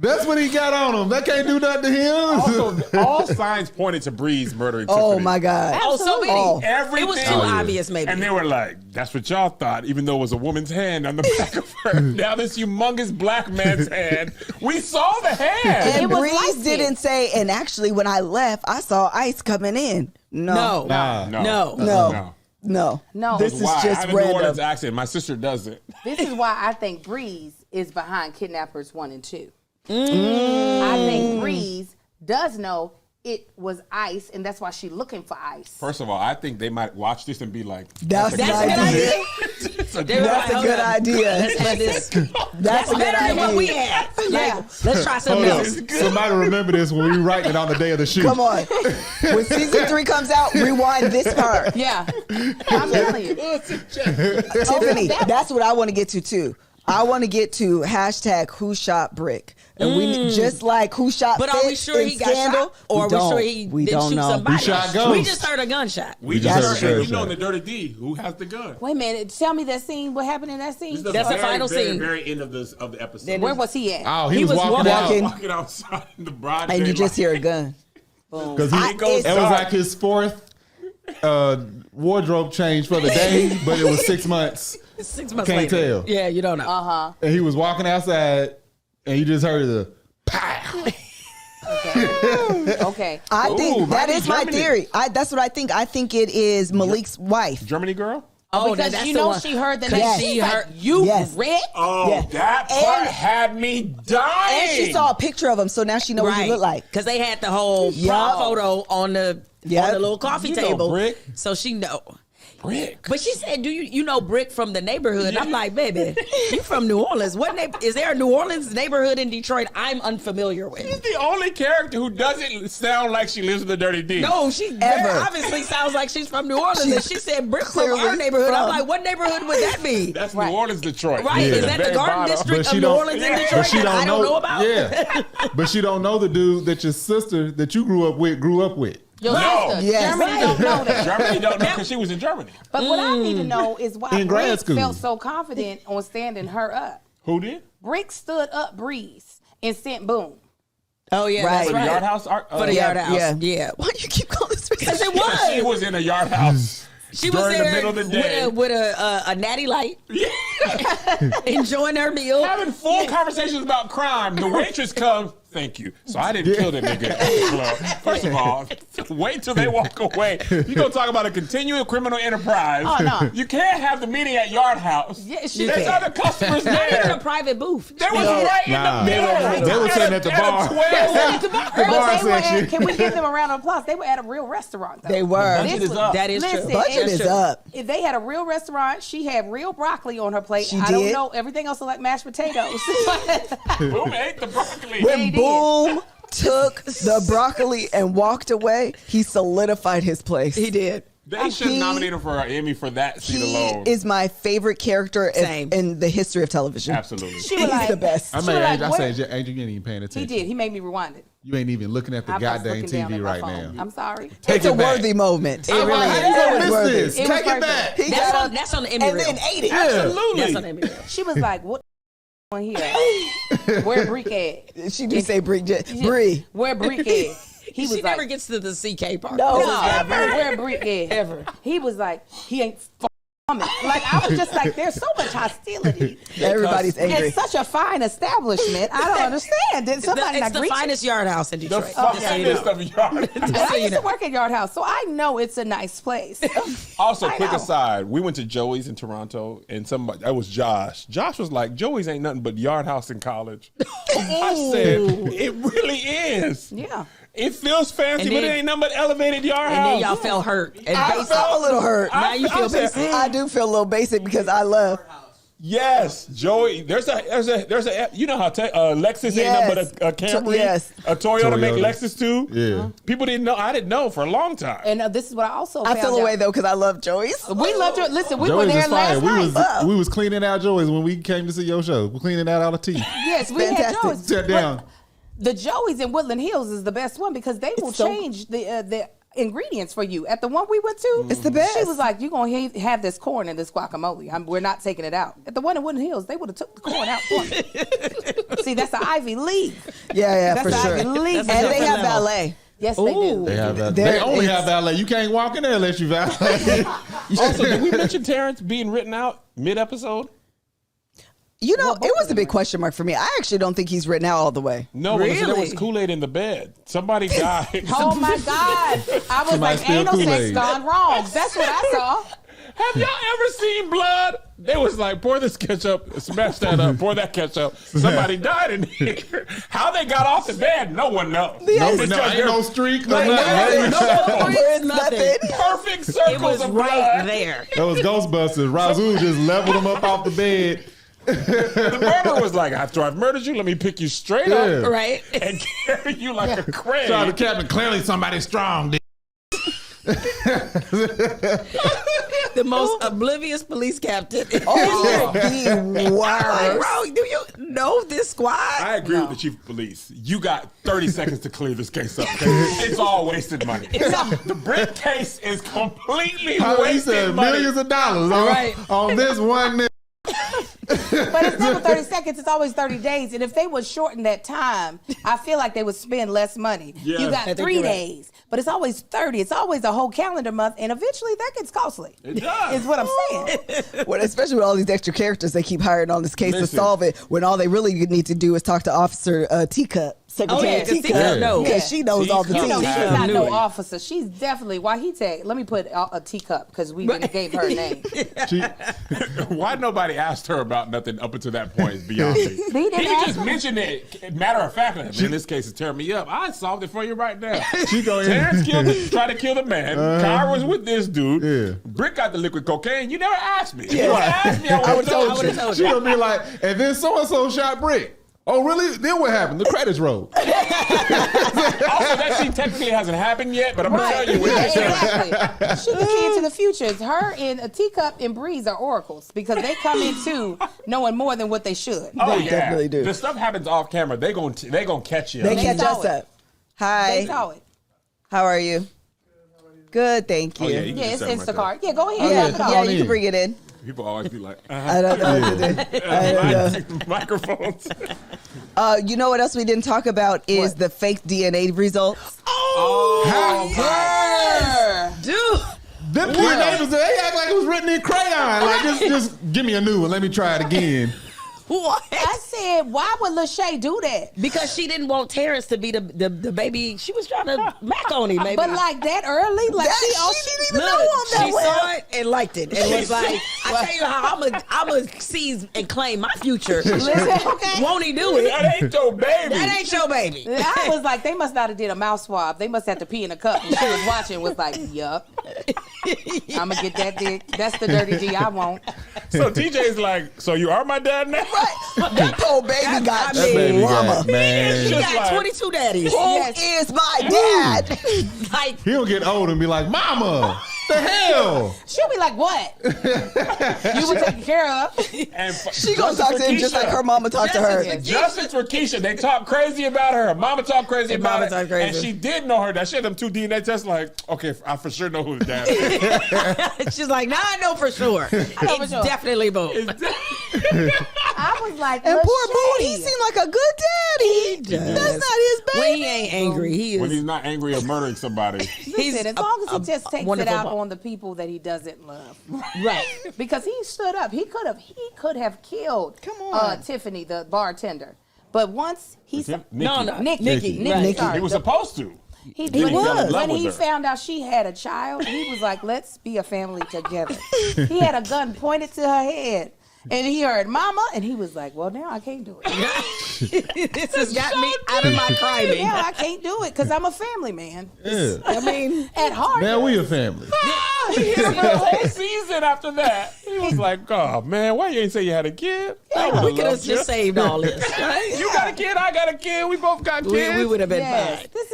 That's what he got on him. That can't do nothing to him. Also, all signs pointed to Breeze murdering Tiffany. Oh my God. Oh, so many. Oh. Everything. It was too obvious, maybe. And they were like, that's what y'all thought, even though it was a woman's hand on the back of her. Now this humongous black man's hand. We saw the hand. And It was Breeze light-skinned. didn't say, and actually when I left, I saw ICE coming in. No. No. No. No. This is Why? I just have a New Orleans random. accent. My sister doesn't. This is why I think Breeze is behind Kidnappers 1 and 2. I think Breeze does know it was ICE, and that's why she's looking for ICE. First of all, I think they might watch this and be like, That's a good That's a good idea. idea. That's a good idea. Let's have this. That's a good Better than what we idea. had. Yeah. Let's try something Hold else. on. Somebody remember this when we writing it on the day of the shoot. Come on. When season 3 comes out, rewind this part. Yeah. I'm telling you. Tiffany, that's what I want to get to too. I want to get to hashtag who shot Brick. And we just like who shot But are we Fitz sure in he got Scandal? shot? Or are we sure he We didn't don't shoot know. somebody? We shot Ghost. We just heard a gunshot. we just just heard heard, a you know, in gunshot. the Dirty D, who has the gun? Wait a minute. Tell me that scene. What happened in that scene? This is That's the very, final very, scene. very end of the episode. Where was he at? Oh, he He was was walking out. walking. Walking outside in the broad And you daylight. just hear a gun. Because I- it it's- was like his 4th wardrobe change for the day, but it was 6 months. 6 months Can't later. tell. Yeah, you don't know. And he was walking outside, and you just heard the pow. Okay. I Ooh, think that might be is my Germany. theory. That's what I think. I think it is Malik's wife. Germany girl? Oh, because that's you the know one. she heard the 'Cause name. she She's like, heard- you Yes. Rick? Oh, Yeah. that part And- had me dying. And she saw a picture of him, so now she knows what he looked like. Because they had the whole Yup. photo on the little coffee You know table. Brick. So she know. Brick. But she said, "Do you know Brick from the neighborhood?" I'm like, "Baby, you from New Orleans? What is there a New Orleans neighborhood in Detroit I'm unfamiliar with?" She's the only character who doesn't sound like she lives in the Dirty D. No, she very obviously sounds like she's from New Orleans. And she said Brick from clearly our neighborhood. I'm from- like, what neighborhood would that be? That's New Orleans, Detroit. Right? Yeah. Is that the Very Garden bottom. District But of she New don't- Orleans in Yeah. Detroit But she that don't I don't know about? Yeah, but she don't know the dude that your sister that you grew up with. Your No. sister. Yes. Germany don't know that. Germany don't know because she was in Germany. But what I need to know is why In grad Brick school. felt so confident on standing her up. Who did? Brick stood up Breeze and sent Boom. Oh yeah, Right. that's For the right. Yard House? For the Yard House. yeah. Yeah. Why do you keep calling this? Because it She was. was in a Yard House. She was during there the middle of the day. with a natty light, enjoying her meal. Having full conversations about crime. The waitress comes, thank you. So I didn't kill that nigga at the club. First of all, wait till they walk away. You gonna talk about a continuing criminal enterprise. Oh, no. You can't have the meeting at Yard House. Yeah, she There's can't. other customers Not even a there. private booth. They was right in Nah. the middle. They were sitting at the bar. But The bar they were at, section. can we give them a round of applause? They were at a real restaurant, though. They were. Budget is up. That is true. Listen, Budget and is up. If they had a real restaurant, she had real broccoli on her plate. She I don't did. know. Everything else was like mashed potatoes. Boom ate the broccoli. When They did. Boom took the broccoli and walked away, he solidified his place. He did. They should nominate him for an Emmy for that scene He alone. is my favorite character Same. in the history of television. Absolutely. She He's was like, the best. I She mean, was like, I what? said, Angel, you ain't even paying he attention. did. He made me rewind it. You ain't even looking at the I was goddamn looking down TV at my right phone. now. I'm sorry. Take It's a it back. worthy moment. It really How is. you gonna It miss was this? It was Take it perfect. back. He That's got on, that's on the Emmy and reel. then ate it. Absolutely. That's on the Emmy reel. She was like, what on here? Where Brick at? She do say Bree. Where Brick at? He was She like, never gets to the CK part. No. no, where Brick at? Ever. He was like, he ain't coming. Like, I was just like, there's so much hostility. Everybody's angry. It's such a fine establishment. I don't understand. Did somebody It's not the greet you? finest yard house in The Detroit. finest of Yard. And I used to work at Yard House, so I know it's a nice place. Also, I quick know. aside, we went to Joey's in Toronto, and somebody, that was Josh. Josh was like, Joey's ain't nothing but Yard House in college. I said, it really is. Yeah. It feels fancy, And but then- it ain't nothing but elevated Yard And House. then y'all felt hurt. And I basic. felt a little hurt. Now you feel said, basic. I do feel a little basic because I love. Yes, Joey. There's a. You know how Lexus ain't nothing but a Camry. Yes. A Toyota make Toyota. Lexus too. Yeah. People didn't know. I didn't know for a long time. And this is what I also I found feel away out. though because I love Joey's. We loved her. Listen, we were Joey's there is fire. last night. We was cleaning out Joey's when we came to see your show. We're cleaning out all the teeth. Yes, we had Fantastic. Joey's. Sit down. The Joey's in Woodland Hills is the best one because they will so- change the ingredients for you. At the one we went to, It's the best. She was like, "You're gonna have this corn and this guacamole. We're not taking it out." At the one in Woodland Hills, they would have took the corn out for me. See, that's the Ivy League. Yeah, That's for the sure. Ivy League. And they have ballet. Yes, they do. They have that. There They only is- have valet. You can't walk in there unless you valet. Also, did we mention Terrence being written out mid-episode? You know, it was a big question mark for me. I actually don't think he's written out all the way. No, but there was Really? Kool-Aid in the bed. Somebody died. Oh my God! I was Somebody like, "Ain't no spilled sex Kool-Aid. gone wrong." That's what I saw. Have y'all ever seen blood? They was like, pour this ketchup, smash that up, pour that ketchup. Somebody died in here. How they got off the bed, no one knows. No, It's no, just ain't no they're streak. No, Like, nothing. no, There's nothing. nothing. perfect It circles was of right blood. there. That was Ghostbusters. Razoo just leveled them up off the bed. The murderer was like, after I've murdered you, let me pick you straight up Yeah. Right? and carry you like a crane. Shout out to Captain. Clearly somebody strong. Dude. The most oblivious police captain. Oh, the Like, worst. bro, do you know this squad? I agree with the chief of police. You got 30 seconds to clear this case up. It's all wasted money. The brick case is completely He wasted said money. millions of dollars on, Right. on this one nigga. But it's never 30 seconds. It's always 30 days. And if they would shorten that time, I feel like they would spend less money. Yeah. You I got think 3 you're right. days, but it's always 30. It's always a whole calendar month, and eventually that gets costly. It does. Is what I'm saying. Well, especially with all these extra characters they keep hiring on this case to Listen. solve it, when all they really need to do is talk to Officer Teacup. Secretary yeah, Teacup. yeah. No. Because she knows all the Teacup. You know, tea. she's Yeah. not no Knew it. officer. She's definitely, why he said, let me put a teacup because we didn't gave her a name. She, Why nobody asked her about nothing up until that point is beyond me. didn't He ask just her. mentioned it. Matter of fact, in this case, it's tearing me up. I solved it for you right now. she go in. Terrence tried to kill the man. Kyra was with this dude. Yeah. Brick got the liquid cocaine. You never asked me. If you would have asked me, I would have told you. She gonna be like, and then so and so shot Brick. Oh, really? Then what happened? The credits rolled. Also, that scene technically hasn't happened yet, but I'm going to tell you when Yeah, it's exactly. She the key into the future. It's her and a teacup and Breeze are oracles because they come into knowing more than what they should. Oh, They yeah. definitely do. The stuff happens off camera. They gonna catch you. They They catch saw us it. up. Hi. They saw it. How are you? Good, thank you. Oh, yeah, you can Yeah, it's just set them right Instacart. Yeah, go ahead. yeah. Drop it off. Yeah, on you in. can bring it in. there. People always be like, I don't know what to do. I don't know. microphones. You know what else we didn't talk about is the fake DNA results. Dude. Them poor neighbors, they act like it was written in crayon. Like, just give me a new one. Let me try it again. What? I said, why would Lachey do that? Because she didn't want Terrence to be the baby. She was trying to mac on him, maybe. But like that early? Like That- she she didn't even Look, know him that she well. saw it and liked it and was like, I tell you how I'm gonna seize and claim my future. okay. Won't he do it? That ain't your baby. That ain't your baby. I was like, they must not have did a mouth swab. They must have to pee in a cup. And she was watching, was like, yup. I'm gonna get that dick. That's the dirty D I want. So TJ's like, so you are my dad now? That poor baby got I mean, Baby drama. got, man. She Just got like- 22 daddies. Who Yes. is my dad? Like, He'll get old and be like, Mama, the hell? She'll be like, what? You were taken care of. And She gonna talk to him just like her mama talked to her. Justice for Keisha. They talk crazy about her. Her mama talk crazy And about mama it. talk crazy. And she did know her. That shit, them 2 DNA tests, like, okay, I for sure know who the dad is. she's like, now I know for sure. know for It's sure. definitely Boo. I was like, And poor Boo, Lachey. he seemed like a good daddy. does. That's not his baby. When he ain't angry, he When is. he's not angry or murdering somebody. Listen, as long as he just takes it wonderful out bo- on the people that he doesn't love. Right. Because he stood up. He could have killed Come on. Tiffany, the bartender. But once he Him? No, no. Nikki. Right. Sorry. He was supposed to. He Then he fell in love When with he her. found out she had a child, he was like, let's be a family together. He had a gun pointed to her head. And he heard mama, and he was like, well, now I can't do it. This has got me out of my criming. Now I can't do it because I'm a family man. Yeah. I mean, At heart. Now we a family. He hit him for the whole season after that. He was like, oh, man, why you ain't say you had a kid? I would've we could have loved you. just saved all this. Right? You got a kid, I got a kid. We both got kids. We would have been Yes, fine. this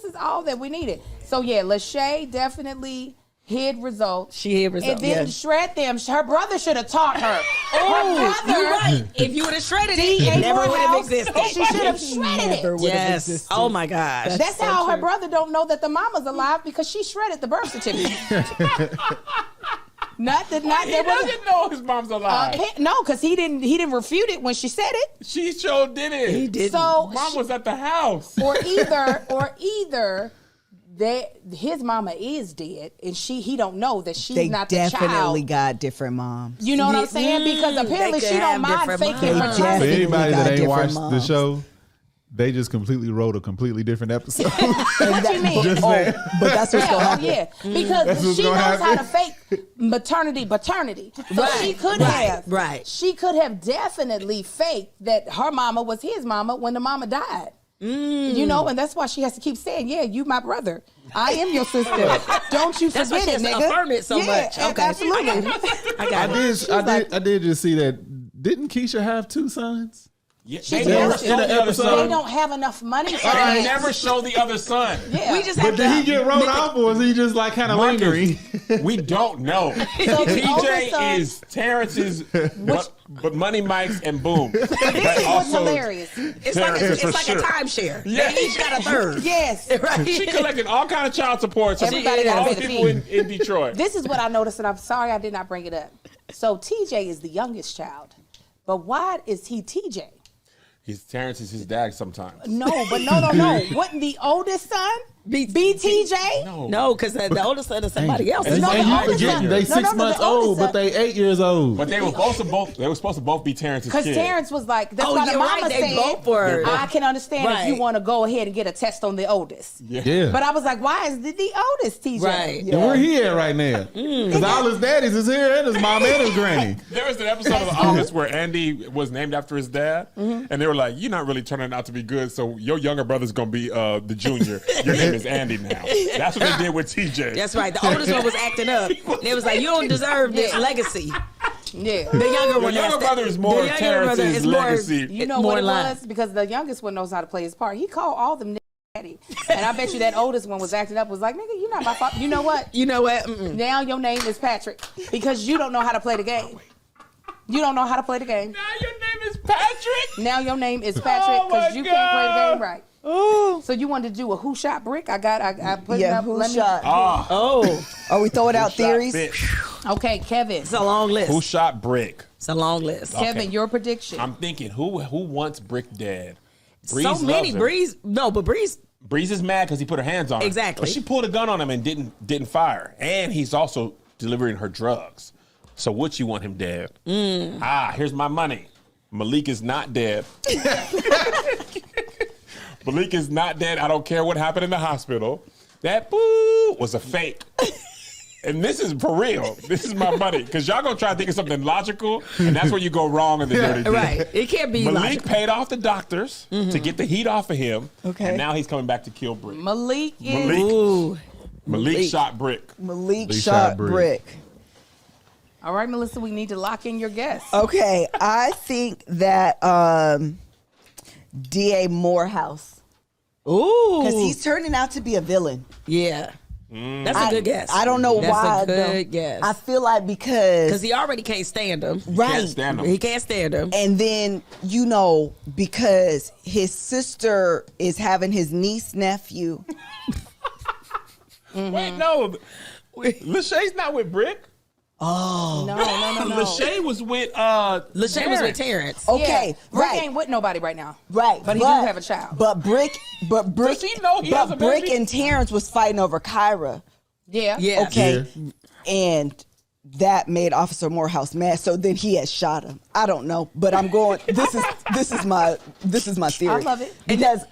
is all that we needed. So yeah, Lachey definitely hid results. She hid results, And then yeah. shred them. Her brother should have taught her. Oh, her brother, you're right. If you would have shredded it, D.A. it never would have Morehouse, existed. She should have shredded it. Yes. Oh my gosh. That's how her brother don't know that the mama's alive because she shredded the birth certificate. Not that He there was doesn't know his mom's alive. no, because he didn't refute it when she said it. She sure did it. He didn't. So Mom was at the house. or either his mama is dead and he don't know that she's They not the definitely child. got different moms. You know what I'm saying? Because apparently they she could don't have mind different faking moms. For maternity. anybody got that ain't different watched the moms. show, they just completely wrote a completely different episode. What you mean? Just saying. But that's what's gonna happen. Yeah, That's because what's she knows gonna how to happen. fake paternity. So Right, she could right, have. right. She could have definitely faked that her mama was his mama when the mama died. You know, and that's why she has to keep saying, "Yeah, you my brother. I am your sister. Don't you That's why forget she it, has to nigga." affirm it so much. Okay. Absolutely. I got it. I did just see that. Didn't Keisha have 2 sons? Yeah, She they did. never In show the the other episode. They son. don't have enough money for They that. never show the other son. Yeah. We just But have did he to. get wrote off, or was he just like kind of lingering? We don't know. So the older TJ son- is Terrence's, but Money Mike's and Boom. This is what's hilarious. It's like Terrence, a for sure. timeshare. Yeah. They each got a third. Yes. Right. She collected all kind of child support. So Everybody all gotta the pay the people fee. in Detroit. This is what I noticed, and I'm sorry I did not bring it up. So TJ is the youngest child, but why is he TJ? Terrence is his dad sometimes. No. Wouldn't the oldest son BTJ? No, because the oldest son is somebody else. And No, you the oldest forgetting son- they no, 6 no, months the old, oldest but they 8 years old. But they were supposed to both be Terrence's Because kids. Terrence was like, that's Oh, why the you're mama right, they said, both were. I can understand if you Right. want to go ahead and get a test on the oldest. Yeah. But I was like, why is the oldest, TJ? Right. And where he at right now? Because all his daddies is here and his mom and his granny. There was an episode of The Office where Andy was named after his dad, and they were like, "You're not really turning out to be good, so your younger brother's gonna be the junior. Your name is Andy now." That's what they did with TJ. That's right. The oldest one was acting up. They was like, you don't deserve this legacy. Yeah. The younger The one. younger brother is more of Terrence's legacy. You know more what it line. was? Because the youngest one knows how to play his part. He called all them daddy. And I bet you that oldest one was acting up, was like, nigga, you're not my father. You know what? You know what? Mm-mm. Now your name is Patrick because you don't know how to play the game. You don't know how to play the game. Now your name is Patrick. Now your name is Patrick because you can't play the game right. So you wanted to do a who shot brick? I put it Yeah, up. who Let me- shot? Oh, Are we throwing out Shot theories? bitch. Okay, Kevin. it's a long list. Who shot Brick? It's a long list. Kevin, Okay. your prediction. I'm thinking who wants Brick dead? So many. loves him. Breeze. No, but Breeze. Breeze is mad because he put her hands on her. Exactly. But she pulled a gun on him and didn't fire. And he's also delivering her drugs. So would you want him dead? Here's my money. Malik is not dead. Malik is not dead. I don't care what happened in the hospital. That boo was a fake. And this is for real. This is my money. Because y'all gonna try to think of something logical, and that's where you go wrong in the dirty deal. Right. It can't be Malik logical. paid off the doctors to get the heat off of him. Okay. And now he's coming back to kill Brick. Malik is. Ooh. Malik shot Brick. Malik Lee shot shot Brick. Brick. All right, Melissa, we need to lock in your guess. Okay, I think that D.A. Morehouse, Ooh. because he's turning out to be a villain. Yeah. That's a good guess. I don't know That's why. a good though. guess. I feel like Because because he already can't stand him. right, Can't stand him. He can't stand him. and then because his sister is having his niece nephew. Wait, no. Lachey's not with Brick. No. Lachey was with Lachey was with Terrence. Okay, Yeah, Brick right. ain't with nobody right now. Right, But he do have a child. But Brick, Does he know he has a Brick baby? and Terrence was fighting over Kyra. Yeah. Yeah. Okay, and that made Officer Morehouse mad. So then he had shot him. I don't know, but I'm going. This is my theory. I love it. because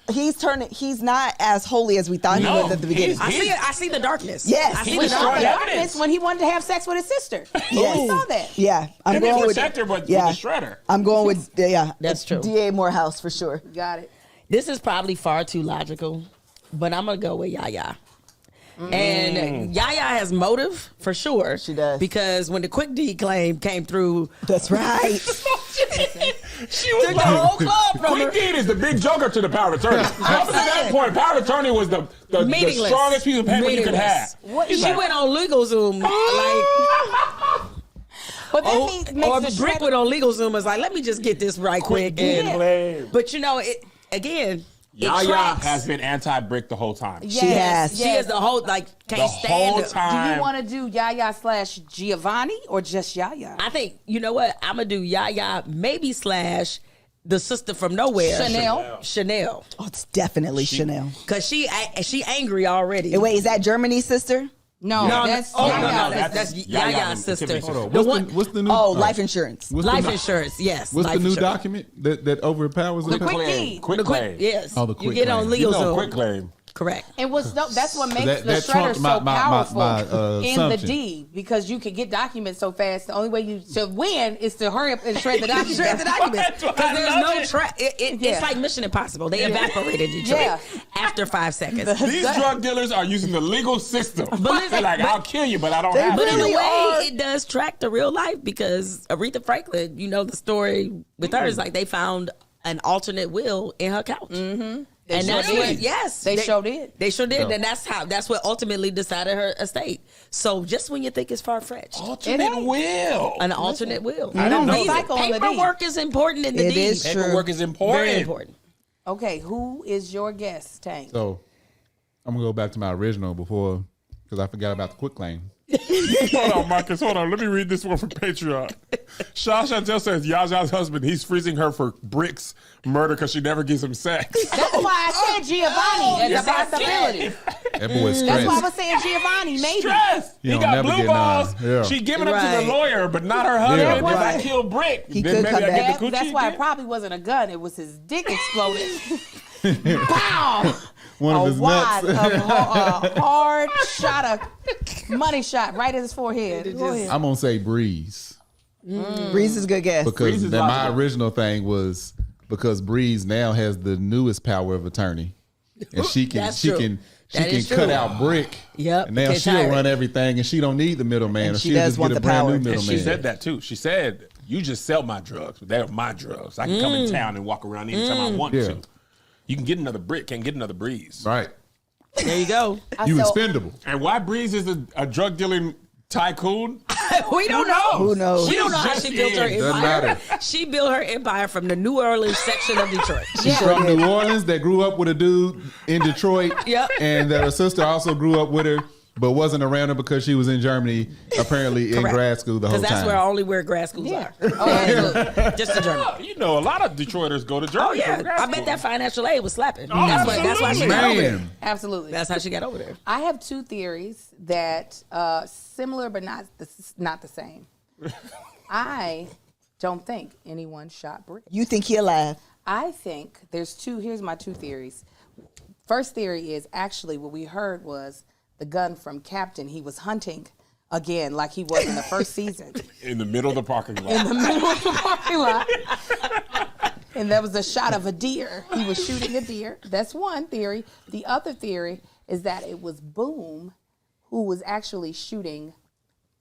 he's not as holy as we thought he No, was at the beginning. I see the darkness. Yes. I see He the was destroyed darkness. evidence. Darkness when he wanted to have sex with his sister. Yes. We saw that. Yeah, I'm Him and going with Protector, but with yeah. the shredder. I'm going with That's true. D.A. Morehouse for sure. Got it. This is probably far too logical, but I'm going to go with Yaya. And Yaya has motive for sure. She does. Because when the quick deed claim came through, That's right. She was took the whole club from her. Quick Deed is the big joker to the power of attorney. Up to that point, power of attorney was the Meaningless. strongest piece of paper you could have. Meaningless. He's She like, went on LegalZoom like, But that or makes the Brick shredder. went on LegalZoom was like, let me just get this right quick. Deed And, claim. but it again, it Yaya tracks. has been anti-Brick the whole time. She has. She is the whole can't The stand whole it. Do time. you want to do Yaya / Giovanni or just Yaya? I think you know what I'm gonna do. Yaya maybe / the sister from nowhere, Chanel, Oh, it's definitely Chanel. because she angry already. Wait, is that Germany's sister? No, that's Yaya. that's Yaya's Yaya's sister. sister. Hold on. The What's, one, the, what's the new? Oh, life insurance. What's life the, insurance, yes. What's life the new insurance. document that overpowers The it? quick deed. Quick The quick, claim. yes. Oh, the you quick get on claim. You know, LegalZoom. quick claim. Correct. And that's what makes that- the that shredder trumped so my powerful assumption. in the deed because you can get documents so fast. The only way you to win is to hurry up and shred the documents. Shred the documents That's why because I there's love no it. track. It's Yeah. like Mission Impossible. They evaporated Detroit Yeah. after 5 seconds. These drug dealers are using the legal system. listen, They're like, but- I'll kill you, but I don't have But to. in a really way, are. it does track to real life because Aretha Franklin, the story with her is like they found an alternate will in her couch. Mm-hmm. And sure that's did. what, yes. They sure did. They sure did. Yeah. And that's what ultimately decided her estate. So just when you think it's far-fetched, Alternate will. an alternate will. I didn't know Reason- that. on the deed. Paperwork is important in the It deed. is true. Paperwork is important. Very important. Okay, who is your guest, Tank? So I'm gonna go back to my original before because I forgot about the quick claim. Hold on, Marcus. Hold on. Let me read this one from Patreon. Shaw Chantel says Yaja's husband, he's freezing her for Brick's murder because she never gives him sex. That's why I said Giovanni as a possibility. That boy's That's why I stressed. was saying Giovanni, maybe. Stress. You He don't got never blue get balls. none. Yeah. She giving them to Right. the lawyer, but not her husband. Yeah, If I right. kill Brick, He then could maybe come I get back. the coochie That's why it again. probably wasn't a gun. It was his dick exploded. Pow! One of A his wad nuts. of hard shot of money shot right in his forehead. Go ahead. I'm gonna say Breeze Breeze is a good guess. because Breeze is my logical. original thing was because Breeze now has the newest power of attorney, and she can That's she true. can she That can is cut true. out Brick. Yep, And now get she'll tired. run everything, and she don't need the middleman. And Or she she'll does just want get a the brand power. new And middleman. She said that too. She said, "You just sell my drugs, but they're my drugs. I can come in town and walk around anytime I want Yeah. to. You can get another Brick, can't get another Breeze. Right. There you go. You So- expendable. And why Breeze is a drug dealing tycoon? We don't know. Who knows? We don't know how Just she built her is. Doesn't empire. matter. She built her empire from the New Orleans section of Detroit. She's from New Orleans that grew up with a dude in Detroit. Yep. And that her sister also grew up with her, but wasn't around her because she was in Germany, apparently in Correct. grad school the whole Because time. that's where grad schools Yeah. are. Oh, absolutely. Just in Germany. You know, a lot of Detroiters go to Germany. Oh yeah, for grad I bet school. that financial aid was slapping. Oh, That's why she got over there. Man. Absolutely. That's how she got over there. I have two theories that similar but not the same. I don't think anyone shot Brick. You think he alive? I think there's two. Here's my two theories. First theory is actually what we heard was the gun from Captain. He was hunting again like he was in the first season in the middle of the parking lot. in the middle of the parking lot. And there was a shot of a deer. He was shooting a deer. That's one theory. The other theory is that it was Boom who was actually shooting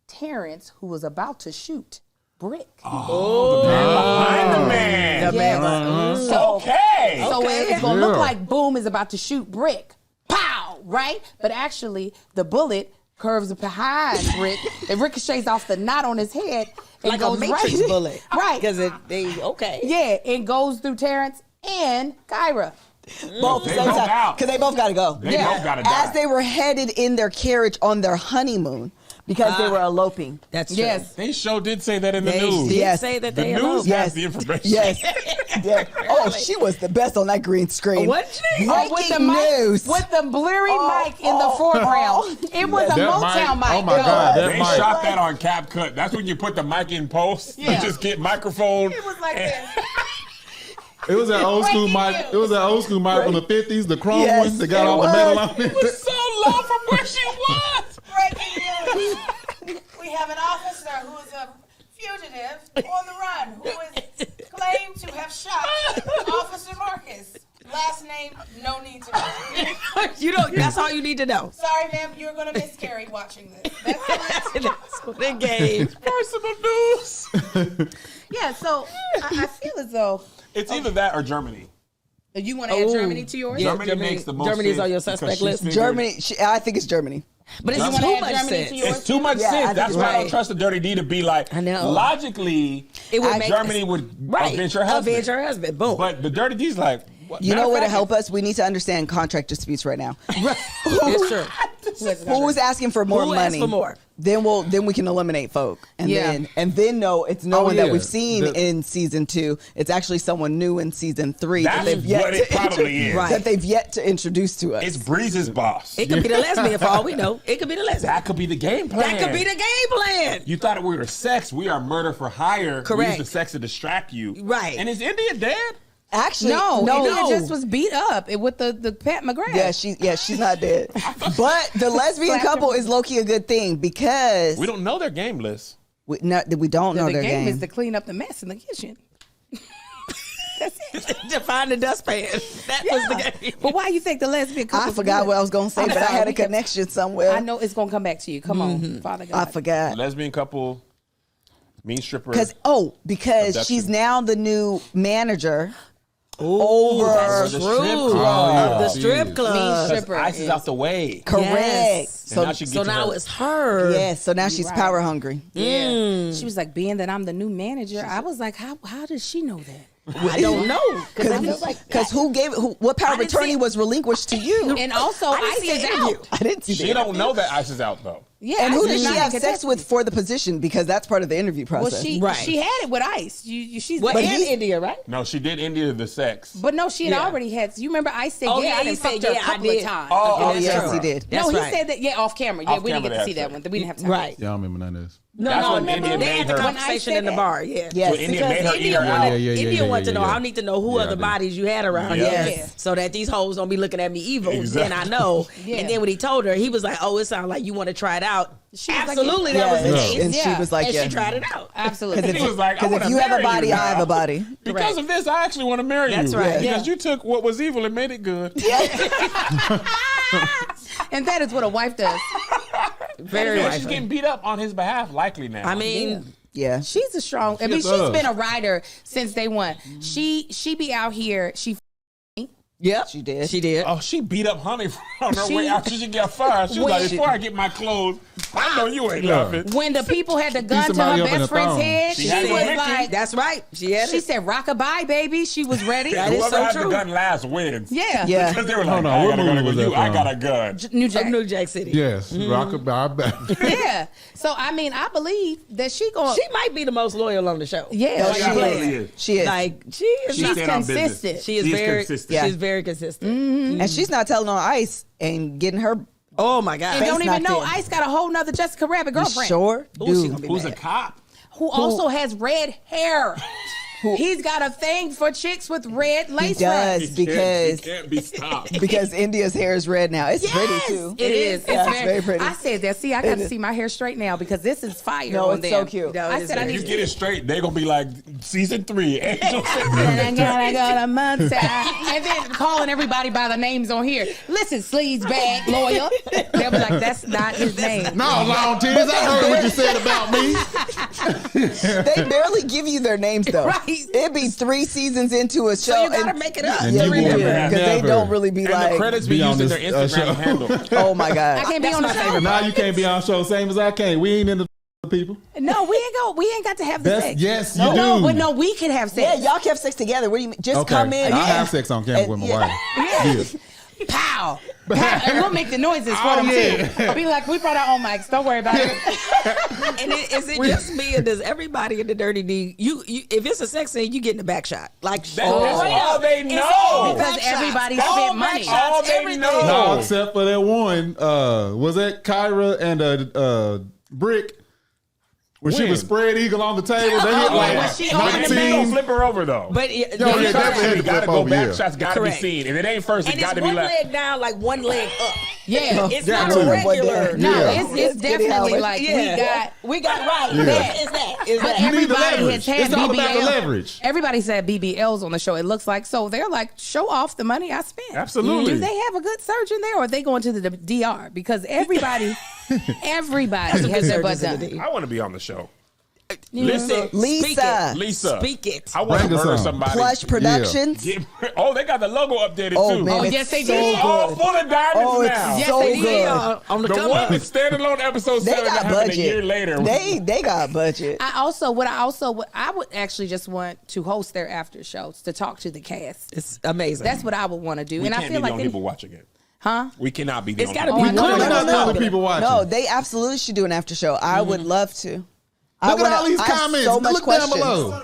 Terrence, who was about to shoot Brick. The man behind the man. Yes. So, Okay. so it's going to look Yeah. like Boom is about to shoot Brick. Pow! Right? But actually, the bullet curves behind Brick. It ricochets off the knot on his head. And Like a goes Matrix right, bullet. Right. Because okay. Yeah, it goes through Terrence and Kyra. Both They same both time. out. Because they both got to go. They both gotta die. As they were headed in their carriage on their honeymoon because they were eloping. That's true. Yes. They sure did say that in the They news. did Yes. say that The they news eloped. Yes. has the information. Yes. Yes. Oh, she was the best on that green screen. What she? Breaking With the mic, news. with the blurry mic in the foreground. It was a That Motown mic- mic. oh my God, that They mic. shot that on Cap Cut. That's when you put the mic in post. Yeah. You just get microphone. It was like this. It was that old school Breaking mic. news. It was that old school mic from the 50s, the chrome Yes, ones that got it all the was. metal on it. It was so low from where she was. Breaking news. We have an officer who is a fugitive on the run who is claimed to have shot Officer Marcus. Last name, no need to know. You don't. That's all you need to know. Sorry, ma'am, you're going to miscarry watching this. That's That's what they gave. Personal news. Yeah, so I feel as though It's either that or Germany. you want to add Germany to yours. Yeah, Germany makes the most Germany's sense on your because suspect she list. figured- Germany. I think it's Germany. But it's You wanna too add much Germany sense. to yours? It's too much Yeah, I sense. think That's it's why I right. don't trust the Dirty D to be like, I know. logically, It would make Germany would avenge her husband. Avenge her husband. Boom. But the Dirty D's like, what? You Matter know of what to fact, help us? We need to understand contract disputes right now. It's true. Who is asking for more Who asked money? for more? Then we can eliminate folk, and Yeah. then no, it's no one yeah. that we've seen The- in season 2. It's actually someone new in season 3 That's that they've yet what it to probably is. Right. that they've yet to introduce to us. It's Breeze's boss. It could be the lesbian for all we know. It could be the lesbian. That could be the game plan. That could be the game plan. You thought we were sex. We are murder for hire. Correct. We use the sex to distract you. Right. And is India dead? Actually, No, no. India just was beat up with the Pat McGrath. Yeah, she's not dead. But the lesbian couple is low key a good thing because We don't know their game list. we don't know the their game game. is to clean up the mess in the kitchen. That's it. To find the dustpan. That was the game. But why you think the lesbian couple? I forgot what I was gonna say, I'm but I sorry, had a we kept- connection somewhere. I know it's gonna come back to you. Come on, Father God. I forgot. Lesbian couple, mean stripper. Because Abduction. she's now the new manager over That's the true. strip Oh, club. yeah. The strip Mean club. stripper Ice is out the way. correct. Yes. And now she So gets now her. it's her. Yes, so now she's right. power hungry. Yeah. She was like, being that I'm the new manager, I was like, how does she know that? I don't know. Because what power of didn't attorney see- was relinquished to you? And also, I didn't Ice see his is interview. out. I didn't see She that. don't know that Ice is out though. Yeah, And who Ice did is she not have sex contestant. with for the position? Because that's part of the interview Well, process. she had it with Ice. She's Well, but and India, right? No, she did India the sex. But no, she had already had. You remember Ice said, Oh, "Yeah, yeah, I he done said, fucked her yeah, a I couple of did. times." Oh, that's yes, true. he did. That's no, he right. said that off camera. Yeah, Off we didn't camera get to see they that had one. sex. We didn't have time. Right. Y'all remember none of this? No, That's no, when remember India they made had the her- conversation When I in the said bar. Yeah. Yes. So India because made her eat her Yeah, out. yeah, yeah, India yeah, want to know. yeah. I need to know who Yeah, I other did. bodies you had around Yeah. here, Yes. so that these hoes don't be looking at me evil. Exactly. Then I know. Yeah. And then when he told her, he was like, "Oh, it sounds like you want to try it out." She was like, Absolutely, that was the Yeah, case. and she was like, and yeah. she tried it out. Absolutely. He was like, I Because want if to you have a marry body, you I have now. a body. Because of this, I actually want to marry That's you. right. Because you took what was evil and made it good. And that is what a wife does. Very Yeah, she's wifey. getting beat up on his behalf, likely now. I mean, Yeah. She's a strong. I mean, She's she's tough. been a writer since day one. She be out here. yep, She did. She did. oh, she beat up Honey on her She- way after she got fired. She was When- like, before I get my clothes, I know you ain't Yeah. laughing. When the people had the gun to somebody her up in a best friend's thong. head, She she had it was convicted. like, That's right. She had she it. said, "Rockabye, baby." She was ready. That is Whoever so had true. the gun last wins. Yeah. Yeah. Because they were like, Hold on, I what gotta go movie to was you. that I from? got a gun. New Jack. Of New Jack City. Yes, rockabye. Yeah. So I mean, I believe that she going. She might be the most loyal on the show. Yeah, No, she she is. is. She is. Like she is. She not- stand on business. consistent. She is She is very consistent. Yeah. She's very consistent. And she's not telling on Ice and getting her. Oh my God. And don't even knocked know in. Ice got a whole nother Jessica Rabbit girlfriend. Sure Ooh, she do. gonna be Who's a mad. cop? Who also has red hair. He's got a thing for chicks with red He lace does fronts. because He can't be stopped. because India's hair is red now. It's pretty too. It is. Yeah, It's it's very pretty. I said that. See, I got to see my hair straight now because this is fire. No, on it's them. so cute. No, it I is said I very need You to get it straight, they're gonna be like season 3. Angel And I gotta go to Muncie. And then calling everybody by the names on here. Listen, sleaze bag lawyer. They'll be like, that's not his name. No, long tears. I heard what you said about me. They barely give you their names though. Right. It'd be 3 seasons into a show. So you gotta and- make it up. And Yeah, you we do. will Because they never don't really be And like, the credits be be on used in this, their Instagram show. handle. oh my I God. can't be on the show. Now you can't be on show same as I can. We ain't in the people. No, we ain't got to have the That's, sex. yes, you No, do. but no, we can have Yeah, sex. y'all kept sex together. What do you mean? Just Okay, come in. I have sex on camera And- with my yeah. wife. Yeah. Pow. Pow. And we'll make the noises for them too. Be like, we brought our own mics. Don't worry about it. And is it just me, or does everybody in the Dirty D? You if it's a sex scene, you get in the back shot. Like That's all they know. Because everybody All spent back money. shots, All they everything. know. No, except for that one. Was that Kyra and Brick? When she When? was spread eagle on the table, they hit Oh, like when she But opened if the they bag. don't flip her over though. But yeah, First, definitely had you to gotta flip go over, back yeah. shots, gotta Correct. be seen. If it ain't first, and it it's gotta one be left. leg down, like one leg up. Yeah. It's Got not to. a regular. No, Yeah. it's definitely like we got right. Yeah. That is that. Is But that. You need the everybody leverage. has had It's all about the BBL. leverage. Everybody said BBLs on the show. It looks like so they're like show off the money I spent. Absolutely. Do they have a good surgeon there, or are they going to the DR? Because everybody has their butt done. I want to be on the show. Listen, Lisa. Lisa. Speak it. I want to Bring us murder on. somebody. Plush Productions. Oh, they got the logo updated Oh too. man, Oh, it's yes, they so did. All good. full of diamonds Oh, it's now. Yes, so they did. good. On the The come one up. that's standalone episode They 7 that got happened budget. a year later. They got budget. I would actually just want to host their after shows to talk to the cast. It's amazing. That's what I would want to do. we And can't I be feel the like only people watching it. huh? We cannot be the It's only gotta people. be I know. Clearly No, not the no, other people watching. No, they absolutely should do an after show. I would love to. Look at all these comments. So much Look down questions. below.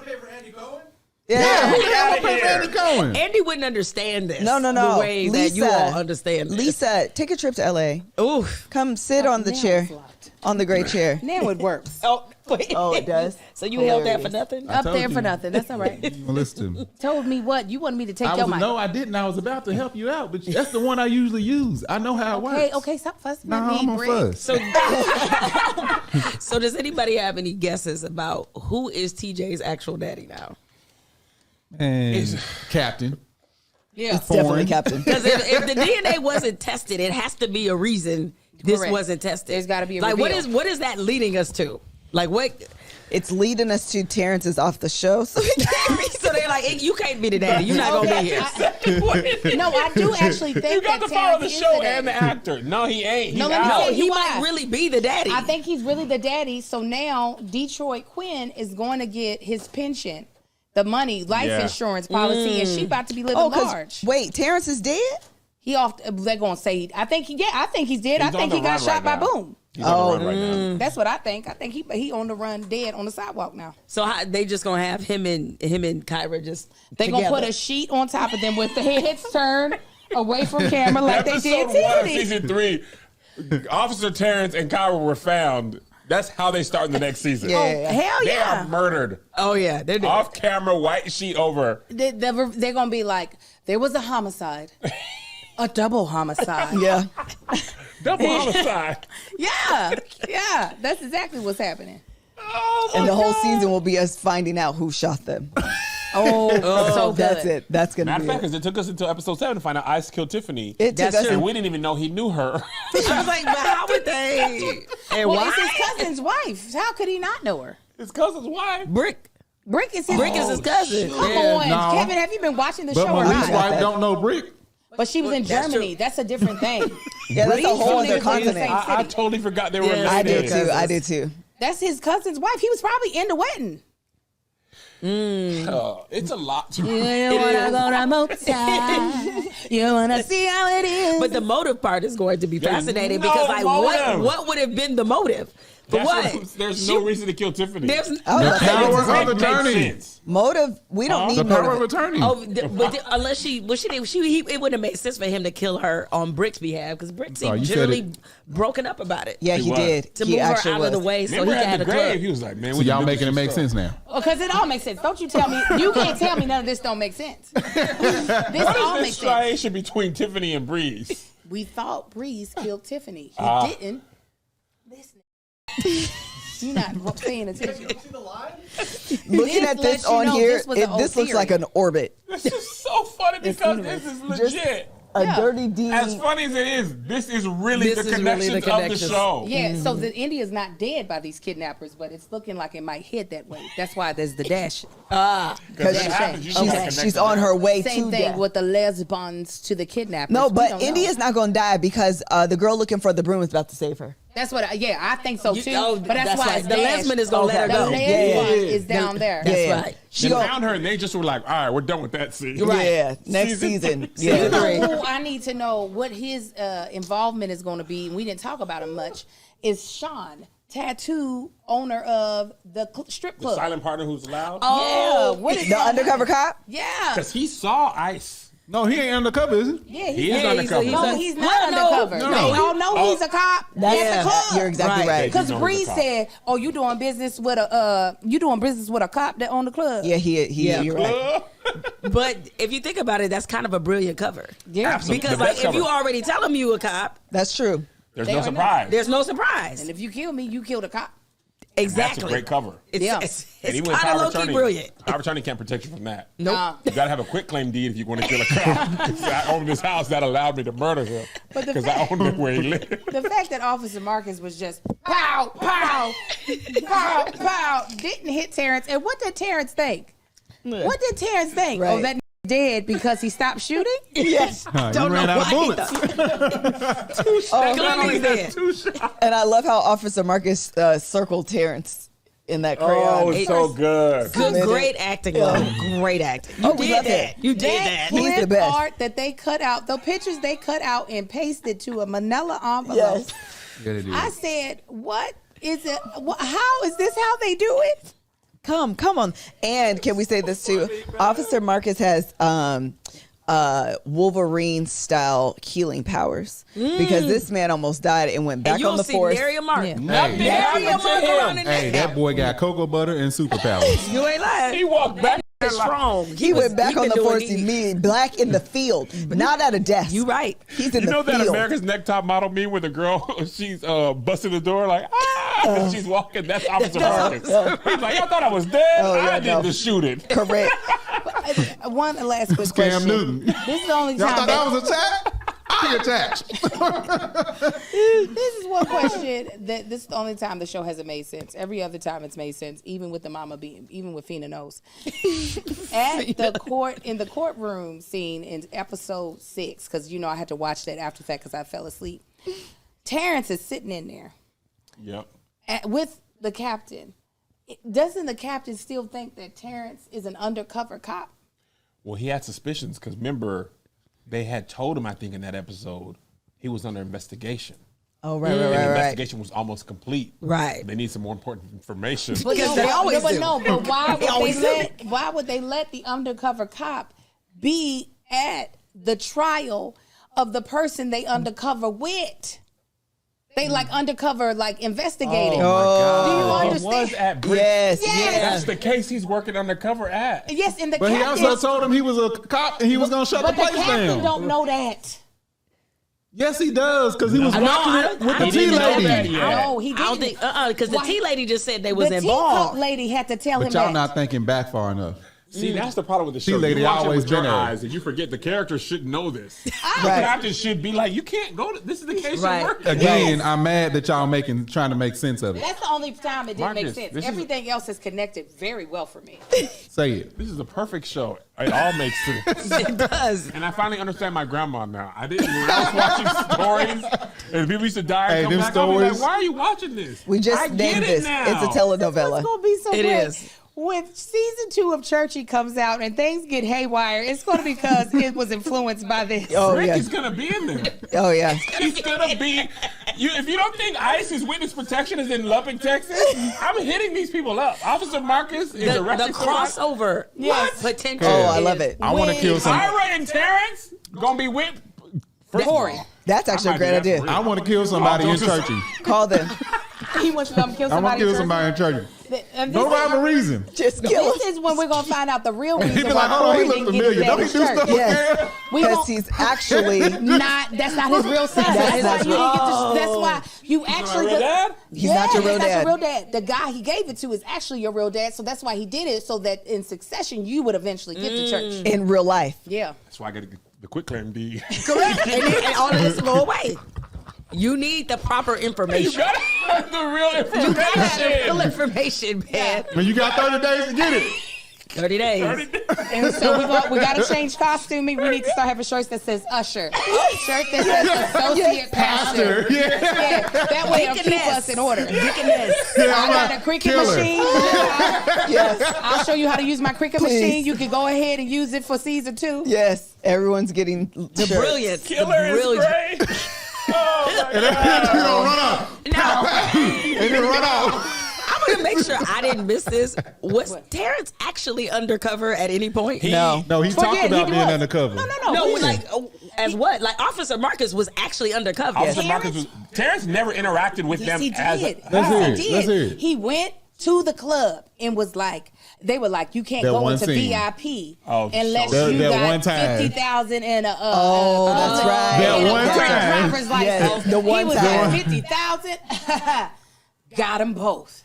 Yeah. Who the hell outta pay here. Randy Cohen? Andy wouldn't understand this. No. The way that you all understand this. Lisa, take a trip to LA. Oof. Come sit on the now chair. it's locked. On the great chair. Now it works. Oh, wait. Oh, it does? So you held that for Hilarious. nothing? Up told there you. for nothing. That's all right. Well, listen to me. Told me what? You wanted me to take your mic. No, I didn't. I was about to help you out, but that's the one I usually use. I know how it works. Okay, stop fussing No, at me, I'm on Brick. fuss. So does anybody have any guesses about who is TJ's actual daddy now? And Captain. Yeah. Definitely Foreign. Captain. Because if the DNA wasn't tested, it has to be a reason this Correct. wasn't tested. There's gotta be a like reveal. what is that leading us to? Like what? It's leading us to Terrence is off the show. So So they're like, hey, you can't be the daddy. You're not gonna be here. No, I do actually You think got that to follow Terrence the is show the and the daddy. actor. No, he ain't. He's No, let me out. tell No, you he why. might really be the daddy. I think he's really the daddy. So now Detroit Quinn is going to get his pension, the money, life Yeah. insurance policy, and she about to be living Oh, large. wait, Terrence is dead? He off. They're gonna say. I think he's dead. I think he He's got on the shot run by right now. Boom. He's on the run right now. That's what I think. I think he on the run, dead on the sidewalk now. So they just gonna have him and Kyra just They together. gonna put a sheet on top of them with the heads turned away from camera like they did Episode 1 of Tiffany. season 3, Officer Terrence and Kyra were found. That's how they start in the next season. Oh, hell They yeah. are murdered. Oh yeah, they're dead. Off camera, white sheet over. They're gonna be like, there was a homicide, a double homicide. Yeah. Double homicide. Yeah, that's exactly what's happening. Oh, my And the whole God. season will be us finding out who shot them. Oh, so good. That's it. That's going to Matter of be fact, it. because it took us until episode 7 to find out Ice killed Tiffany. It took That's us. true. And we didn't even know he knew her. I was like, but how would they? And Well, why? it's his cousin's wife. How could he not know her? His cousin's wife. Brick. Brick is his. Brick is his cousin. Come Yeah. on, No. Kevin. Have you been watching the But show or Malik's not? wife don't know Brick. But she was in That's Germany. true. That's a different thing. Yeah, that's a whole Two other niggas in the continent. same I city. totally forgot they were Yeah, I related. did too. I did too. That's his cousin's wife. He was probably in the wedding. It's a lot to You wanna go to motel? You wanna see how it is? But the motive part is going to be There's fascinating no because, like, motive. what would have been the motive? For That's what? There's no reason to kill Tiffany. There's I was about to say, Power this is- of attorney. sense. motive. We don't need The power motive. of attorney. unless she it wouldn't have made sense for him to kill her on Brick's behalf because Brick Oh, seemed you said generally it. broken up about it. Yeah, He he was. did. To He move her actually out was. of the way so Remember he at could have the a grave, club. he was like, man, So we y'all can do making it this make yourself. sense now. Because it all makes sense. Don't you tell me. You can't tell me none of this don't make sense. This What all is makes this sense. striation between Tiffany and Breeze? We thought Breeze killed Tiffany. He Ah. didn't. Listen. You're not paying attention. Looking at lets this you on know here, this was an old this looks theory. like an orbit. This is so funny because this is legit. A dirty D. As funny as it is, this is really This the is really the connections of the connections. show. Yeah, so the India's not dead by these kidnappers, but it's looking like it might hit that way. That's why there's the dash. Because Because that happens. You just she's, gotta connect she's the on her dots. way Same to thing death. with the lesbons to the kidnappers. No, We but don't know. India's not going to die because the girl looking for the broom is about to save her. That's what. I think so too. Oh, but that's why right. it's The dash. lesbian is gonna let her The go. lesbian Yeah. is down there. That's Yeah. right. She They gon- found her and they just were like, all right, we're done with that scene. Yeah, next season. Yeah. Who I need to know what his involvement is going to be. And we didn't talk about him much. Is Sean, tattoo owner of the strip The club? silent partner who's loud. Yeah, what is The undercover cop? Yeah, Because he saw Ice. No, he ain't undercover, is he? yeah, He is undercover. No, he's not undercover. no. They all know Oh. he's a cop. That's That's the club. You're exactly right. Because You know Bree he's a cop. said, "Oh, you doing business with a cop that owned the club?" Yeah, you're right. But if you think about it, that's kind of a brilliant cover. Yeah. Absolutely. Because The like best if you cover. already tell him you a cop, That's true. There's They no are not. surprise. there's no surprise. And if you kill me, you killed a cop. Exactly. That's a great cover. It's, Yeah. it's, And it's even with kind of power low key attorney, brilliant. power attorney can't protect you from that. Nope. You gotta have a quick claim deed if you want to kill a cop. I own this house that allowed me to murder him But the because I owned it where he lived. The fact that Officer Marcus was just pow, pow, pow, pow, didn't hit Terrence. And what did Terrence think? What did Terrence think? Right. Oh, that dead because he stopped shooting? Yes. You Don't ran know out of why he bullets. Clearly he's dead. And I love how Officer Marcus circled Terrence in that crayon. Oh, it's so good. Good, great acting, though. Great acting. You Oh, we did love that. it. You did that. He's the Clip best. art that they cut out, the pictures they cut out and pasted to a manila envelope. Yes. Yeah, they did. I said, what is it? How is this how they do it? Come on. And can we say this too? Officer Marcus has Wolverine style healing powers because this man almost died and went back And you on don't the see force. Nary a mark. Yeah. Not Hey. Nary a mark around in Hey, there. that boy got cocoa butter and superpowers. You ain't lying. He walked back. He's strong. He went back on been the doing force it. immediately, black in the field, not at a desk. You right. He's in You the know that field. America's Next Top Model meme where the girl, she's busting the door like, and she's walking. That's Officer Marcus. He's like, y'all thought I was dead? Oh, yeah, I did no. the shooting. Correct. One last quick Cam question. Newton. This is the only Y'all time thought that was attack? I attacked. This is one question that this is the only time the show hasn't made sense. Every other time it's made sense, even with the mama being, even with Fina knows. At the in the courtroom scene in episode 6, because you know I had to watch that after the fact because I fell asleep. Terrence is sitting in there Yep. with the captain. Doesn't the captain still think that Terrence is an undercover cop? Well, he had suspicions because remember, they had told him, I think, in that episode, he was under investigation. Oh, right. And the investigation was almost complete. Right. They need some more important information. But Because they always do. But why They always do. why would they let the undercover cop be at the trial of the person they undercover with? They like undercover, like investigating. Oh my God. Do you He understand? was at Brick. Yes. That's the case he's working undercover at. Yes, and the But he captain. also told him he was a cop and he was gonna shut but the the place captain down. don't know that. Yes, he does, because he was watching it with the he tea didn't know that lady. yet. No, he I don't didn't. think, because the Why- tea lady just said they was The teacup involved. lady had to tell him But y'all that. not thinking back far enough. See, that's the problem with the show. lady You watch always it with your been there. eyes, and you forget the characters should know this. The Right. captain should be like, you can't go to. This is the case Right. you're working. Again, I'm mad that y'all trying to make sense of it. That's the only time it didn't make Marcus, sense. this is- Everything else is connected very well for me. Say it. This is a perfect show. It all makes sense. It does. And I finally understand my grandma now. I didn't. When I was watching stories and people used to die Hey, and come them back, I'll be like, stories- why are you watching this? We just I get named it this. now. It's a telenovela. It's gonna be so It great. is. When season 2 of Churchy comes out and things get haywire, it's going to be because it was influenced by this. Oh, Rick yeah. is gonna be in there. Oh, yeah. He's gonna be. If you don't think ICE's witness protection is in Lubbock, Texas, I'm hitting these people up. Officer Marcus is The arrested. crossover potential. Oh, I love it. I want to kill some. Ira and Terrence gonna be with. First of Corey. all, That's actually a I might great do that idea. for real. I want to kill somebody in Don't just- churchy. Call them. He wants to kill I want somebody. to kill in somebody in churchy. church. And No this rhyme or reason. Just kill This him. is when we're going to find out the real reason He be why like, hold on, he Corey look didn't get his familiar. Don't he daddy's do church. stuff Yes. again? We Because gon- he's actually. That's not his real son. That's That's why not you didn't get to, that's why you actually. real dad? He's not your real that's dad. your real dad. The guy he gave it to is actually your real dad, so that's why he did it, so that in succession you would eventually get to church. In real life. Yeah. That's why I got the quitclaim deed. Correct. And all of this go away. You need the proper You information. gotta have the real information. You gotta have the real information, man. When you got 30 days to get it. 30 days. And so we got to change costuming. We need to start having shirts that says usher, shirt that says associate pastor. Yeah, that way it'll keep us in order. Deaconess. I got a cricket Killer. machine. Yes. I'll show you how to use my cricket Please. machine. You can go ahead and use it for season 2. Yes. Everyone's getting The brilliance. The Killer is brilliance. great. Oh my And then you don't run off. Now, And then run off. I'm going to make sure I didn't miss this. Was Terrence actually undercover at any point? No. No, he talked Forget, about he being was. undercover. No, like, as what? Like, Officer Marcus was actually undercover. Officer Marcus was. Terrence never interacted with Yes, them he as. did. Let's hear it. He Let's hear did. it. He went to the club and was like, they were like, you can't That go one into scene. VIP Oh, unless so- you That got one time. 50,000 and a. Oh, that's right. That and a one current time. driver's license. Yes, the one he was time. at 50,000. Got them both.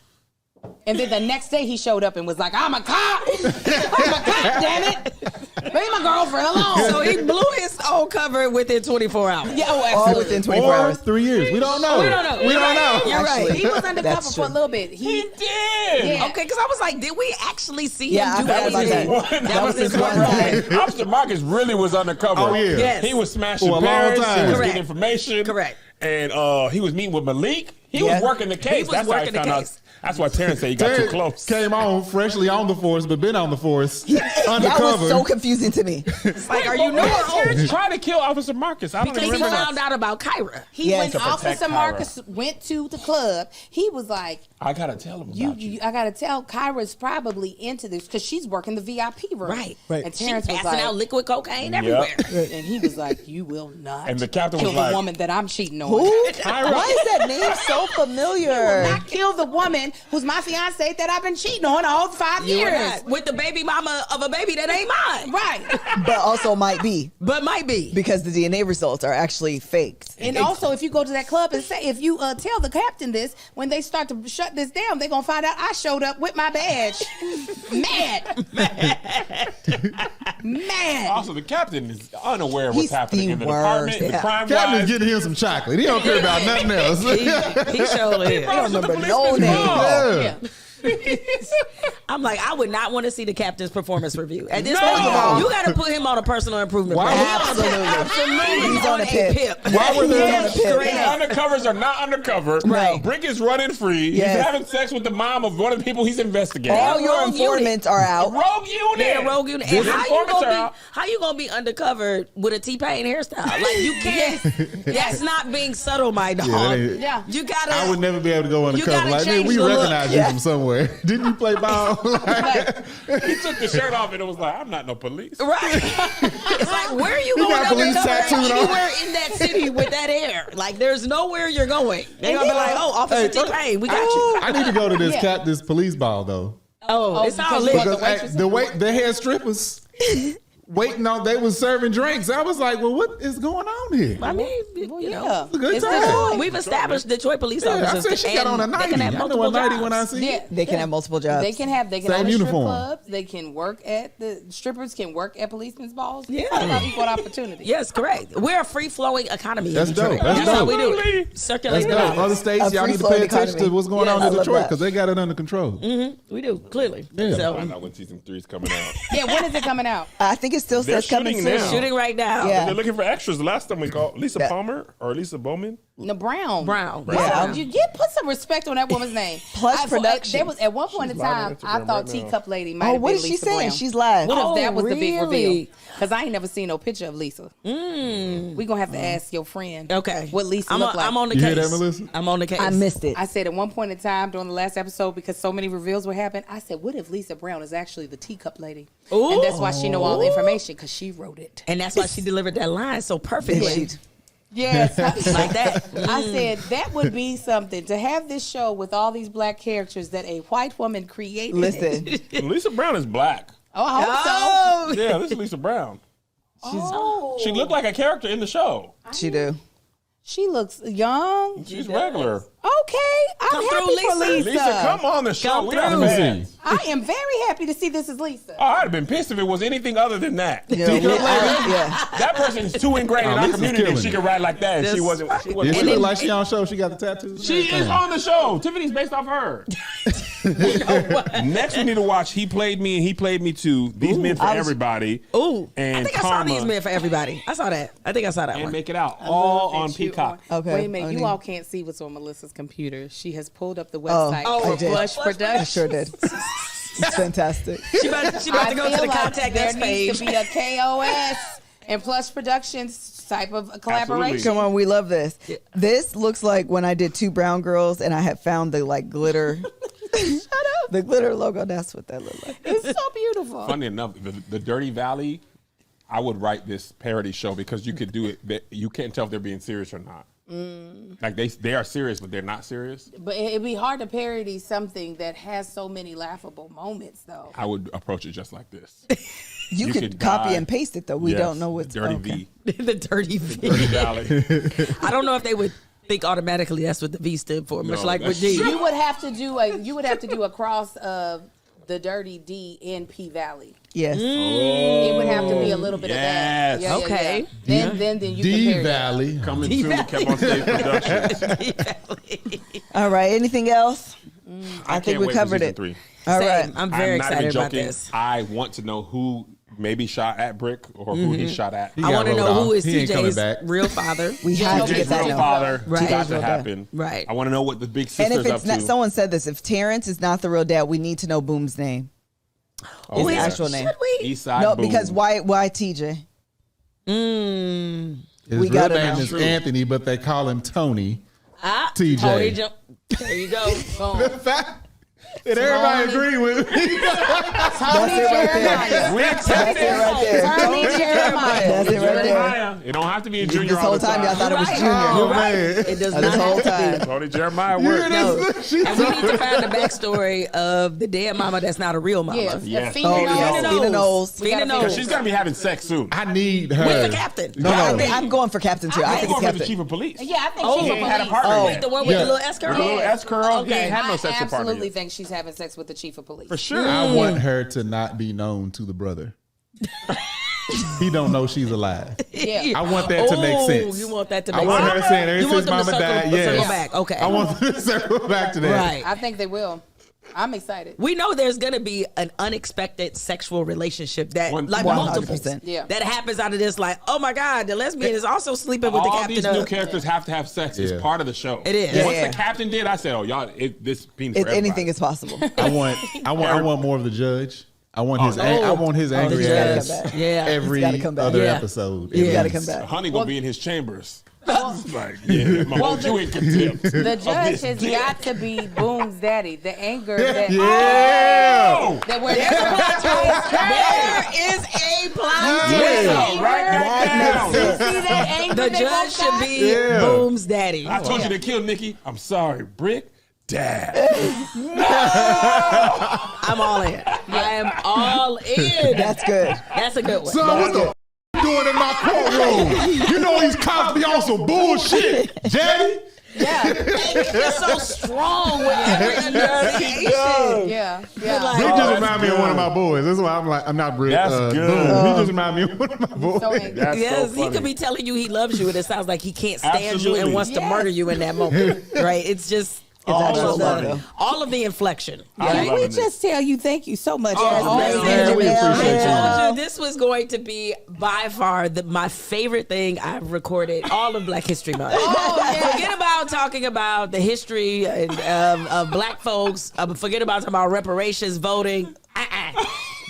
And then the next day he showed up and was like, I'm a cop. I'm a cop, damn it. Leave my girlfriend alone. So he blew his old cover within 24 hours. Yeah, oh, All absolutely. within 24 Or hours. 3 years. We don't know. We don't know. We You're don't right. know. You're right. He was undercover That's for a true. little bit. He did. Yeah. Okay, because I was like, did we actually see Yeah, him do I forgot anything? about that. That was his one one time. time. Officer Marcus really was undercover. Oh, yeah. Yes. He was smashing For a long Paris. time. He was Correct. getting information. Correct. And he was meeting with Malik. He Yeah. was working the case. was That's how he working the found out. case. That's why Terrence said he got too Terrence close. Came on freshly on the force, but been on the force. That Undercover. was so confusing to me. Like, are you Why normal? Terrence tried to kill Officer Marcus? I don't Because he remember found that. out about Kyra. Yes. When To protect Officer Kyra. Marcus went to the club, he was like, I gotta tell him about you. I gotta tell Kyra's probably into this because she's working the VIP room. Right. And She Terrence was passing like, out liquid cocaine everywhere. and he was like, you will not And the captain kill was the like- woman that I'm cheating on. Who? Why is that name so familiar? Not kill the woman who's my fiance that I've been cheating on all 5 You are years. not. With the baby mama of a baby that ain't mine. Right. But also might be But might be. because the DNA results are actually faked. And also, if you go to that club and say, if you tell the captain this, when they start to shut this down, they're going to find out I showed up with my badge. Mad. Mad. Also, the captain is unaware of what's He's happening the in the worst, department. The yeah. crime Captain's guys. getting him some chocolate. He don't care about nothing else. He showed it. I don't remember the no policeman's name. involved. Yeah. I'm like, I would not want to see the captain's performance review. At this point, you got to put him on a personal improvement plan. Absolutely. He's on a pip. Why were they on a pip? The undercovers are not undercover. Right. Brick is running free. Yes. He's having sex with the mom of one of the people he's investigating. All your Rogue informants are out. Rogue unit. Yeah, rogue unit. His And informants are out. how you gonna be undercover with a T-Pain hairstyle? Like you can't. That's not being subtle, my dog. Yeah, You gotta. I would never be able to go undercover. gotta Like, man, change we the look. recognize you from somewhere. Didn't you play ball? He took the shirt off and it was like, I'm not no police. Right. It's like, where are you He going got police undercover tattooed on. anywhere in that city with that hair? Like, there's nowhere you're going. They're going to be like, oh, Officer T-Pain, we got you. I need to go to this police ball though. Oh, it's all because lit. Because the hair strippers waiting on, they was serving drinks. I was like, well, what is going on here? I mean, you know. It's a good It's time. good. We've established Detroit police Yeah, I officers. said she got on a and they 90. can have I know multiple a 90 when I jobs. see it. They can have multiple jobs. They can Same own strip uniform. clubs. They can work at the strippers. Can work at policemen's balls. Yeah. It's about equal opportunity. Yes, correct. We're a free-flowing economy. That's in Detroit. dope. That's how dope. we do Absolutely. it. Circulate That's the dope. Other knowledge. states, A y'all need to free-flowing pay attention economy. to what's going Yes, on I in love Detroit that. because they got it under control. We do, clearly. Yeah. So, Find out when season 3 is coming out. Yeah. When is it coming out? I think it still They're says coming shooting soon. now. shooting right now. Yeah. They're looking for extras. The last time we called Lisa Yeah. Palmer or Lisa Bowman. No, Brown. Brown. Yeah. You put some respect on that woman's name. Plus Productions. There was at one point in She's live time on Instagram I thought right now. Teacup Lady might Oh, have what been is she Lisa saying? Brown. She's live. What if Oh, that was the big really? reveal? Because I ain't never seen no picture of Lisa. We gonna have to ask your friend. Okay. What Lisa I'm look like? I'm on the You case. hear that, Melissa? I'm on the case. I missed it. I said at one point in time during the last episode, because so many reveals were happening, I said, what if Lisa Brown is actually the Teacup Lady? Ooh. And that's why she know all the information, because she wrote it. And that's why she delivered that line so perfectly. Yes. Like that. I said that would be something to have this show with all these black characters that a white woman created. Listen, Lisa Brown is black. Oh, I hope Oh, Yeah, this is Lisa Brown. so. Oh. She looked like a character in the show. she do. She looks young. She's regular. Okay. I'm Come happy through, for Lisa. Lisa. Lisa, come on the show. Come We are through. fans. I am very happy to see this is Lisa. Oh, I'd have been pissed if it was anything other than that. Yeah, yeah. That person's too ingrained in our Lisa's community that killing she it. could write like that. And she wasn't. She Yeah, wasn't. she look like she on show. She got the tattoos. She is on the show. Tiffany's based off her. Next, we need to watch He Played Me and He Played Me Too. These Men for Everybody. Ooh. And I think I saw Karma. these men for everybody. I saw that. I think I saw that And one. Make It Out. All on That you Peacock. Okay. Wait a minute. I You need- all can't see what's on Melissa's computer. She has pulled up the website I for did. Blush I Production. sure did. It's fantastic. She about to I go to feel the like contact there us needs page. to be a KOS and Plush Productions type of collaboration. Come on, we love this. This looks like when I did Two Brown Girls and I had found the like glitter. Shut up. The glitter logo. That's what that looked like. It's so beautiful. Funny enough, the Dirty Valley, I would write this parody show because you could do it. You can't tell if they're being serious or not. Like they are serious, but they're not serious. But it'd be hard to parody something that has so many laughable moments, though. I would approach it just like this. You could could copy die. and paste it though. We Yes, don't know what's Dirty okay. V. The dirty V. Dirty Valley. I don't know if they would think automatically that's what the V stood for. Much No, like with that's- D. You would have to do a cross of the Dirty D and P Valley. Yes. It would have to be a little bit Yes. of that. Yeah, Okay. yeah. Then you D compare that. Valley. Coming soon to Kev on Stage Productions. All right. Anything else? I think can't we wait for covered season it. 3. All Same. right. I'm very I'm not excited even about joking. this. I want to know who maybe shot at Brick or who he shot at. He I got want to rolled know who off. is He ain't coming TJ's back. real father. We have to TJ's get that real known. father. Right. It's got Real to dad. happen. Right. I want to know what the big And sister's if up it's not, to. someone said this, if Terrence is not the real dad, we need to know Boom's name. Oh, His yeah. actual name. Should we? Eastside No, Boom. because why TJ? His We real gotta name know. is Anthony, but they call him Tony. TJ. Tony jump. There you go. And everybody agree with me. That's it right there. We accept That's it right there. Tony Jeremiah. That's it right there. Jeremiah. It don't have to be a junior This all whole the time y'all thought it was Right. Junior. Oh, man. It does This not whole have to time. be. Tony Jeremiah worked. And we need to find the backstory of the dead mama that's not a real mama. Yeah, Yes. Fina Oh, Knowles. yes. Fina Knowles. Fina gotta Knowles. Because she's going to be having sex soon. I need her. With the captain. No, no. I'm going for Captain too. I I'm think going it's for the Captain. chief of police. Yeah, I think Oh, she's He a ain't had a police. partner. Wait, the one with Yeah. the little S curl? With the little S curl. He Okay. ain't had no I sexual partner absolutely yet. think she's having sex with the chief of police. For sure. I want her to not be known to the brother. He don't know she's alive. Yeah. I want that to make Oh, sense. you want that to I make want sense. her saying ever You want since them to mama circle- died, circle yes. back. Okay. I want them to circle back to that. Right. I think they will. I'm excited. We know there's going to be an unexpected sexual relationship that, like 100%. multiples, that happens out of this. Like, oh my God, the lesbian is also sleeping with the All captain. these new characters have to have sex. It's part of the show. It is. Once the captain did, I said, "Oh, y'all, this penis for everybody." Anything is possible. I want more of the judge. I want his angry ass. Yeah, every other episode. He's got to come back. Honey gonna be in his chambers. Like, my you in contempt. The judge has got to be Boom's daddy. The anger that that we're there is a plot twist. Right see that anger. The judge should be Boom's daddy. I told you to kill Nikki. I'm sorry, Brick. Dad. I'm all in. I am all in. That's good. That's a good one. Son, what the doing in my courtroom? You know these cops be on some bullshit, Daddy. Yeah. You're so strong with every investigation. Yeah. Brick just remind me of one of my boys. That's why I'm like, I'm not Brick. That's good. He just remind me of one of my boys. So angry. That's Yes, so he funny. could be telling you he loves you, and it sounds like he can't stand you Absolutely. and wants to murder you in that moment. Right? It's just all of the inflection. I Can love we it. just tell you thank you so much? Man, we appreciate I you. told you this was going to be by far my favorite thing I've recorded all of Black History Month. Forget about talking about the history of Black folks. Forget about talking about reparations, voting.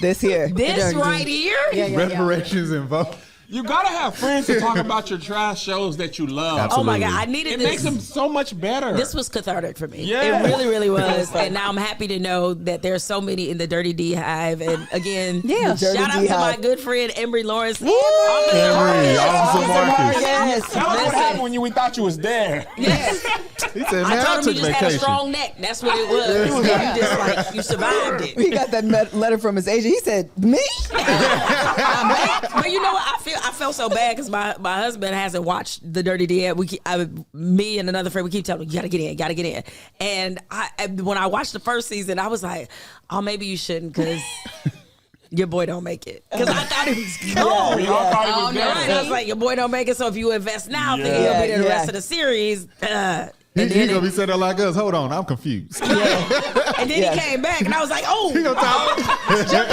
This here. This right here. Reparations involved. You gotta have friends to talk about your trash shows that you love. Oh my Absolutely. God, I needed It this. makes them so much better. This was cathartic for me. Yeah. It really, really was. And now I'm happy to know that there's so many in the Dirty D Hive. And again, Dirty shout out D to my Hive. good friend Embry Lawrence. Henry, Officer Marcus. Yes. Tell us what happened when we thought you was there. Yes. He said, I man, I told him took you just had a vacation. strong neck. That's what it was. You just like, you survived it. He got that letter from his agent. He said, "Me?" But you know what? I felt so bad because my husband hasn't watched the Dirty D yet. Me and another friend, we keep telling him, you gotta get in. And when I watched the first season, I was like, oh, maybe you shouldn't because your boy don't make it. Because I thought he was gone. We all thought he was there. Right? I was like, your boy don't make it. So if you invest now, then he'll be there the rest of the series. He gonna be sitting there like us. Hold on, I'm confused. And then he came back, and I was like, "Oh, He gonna talk. jump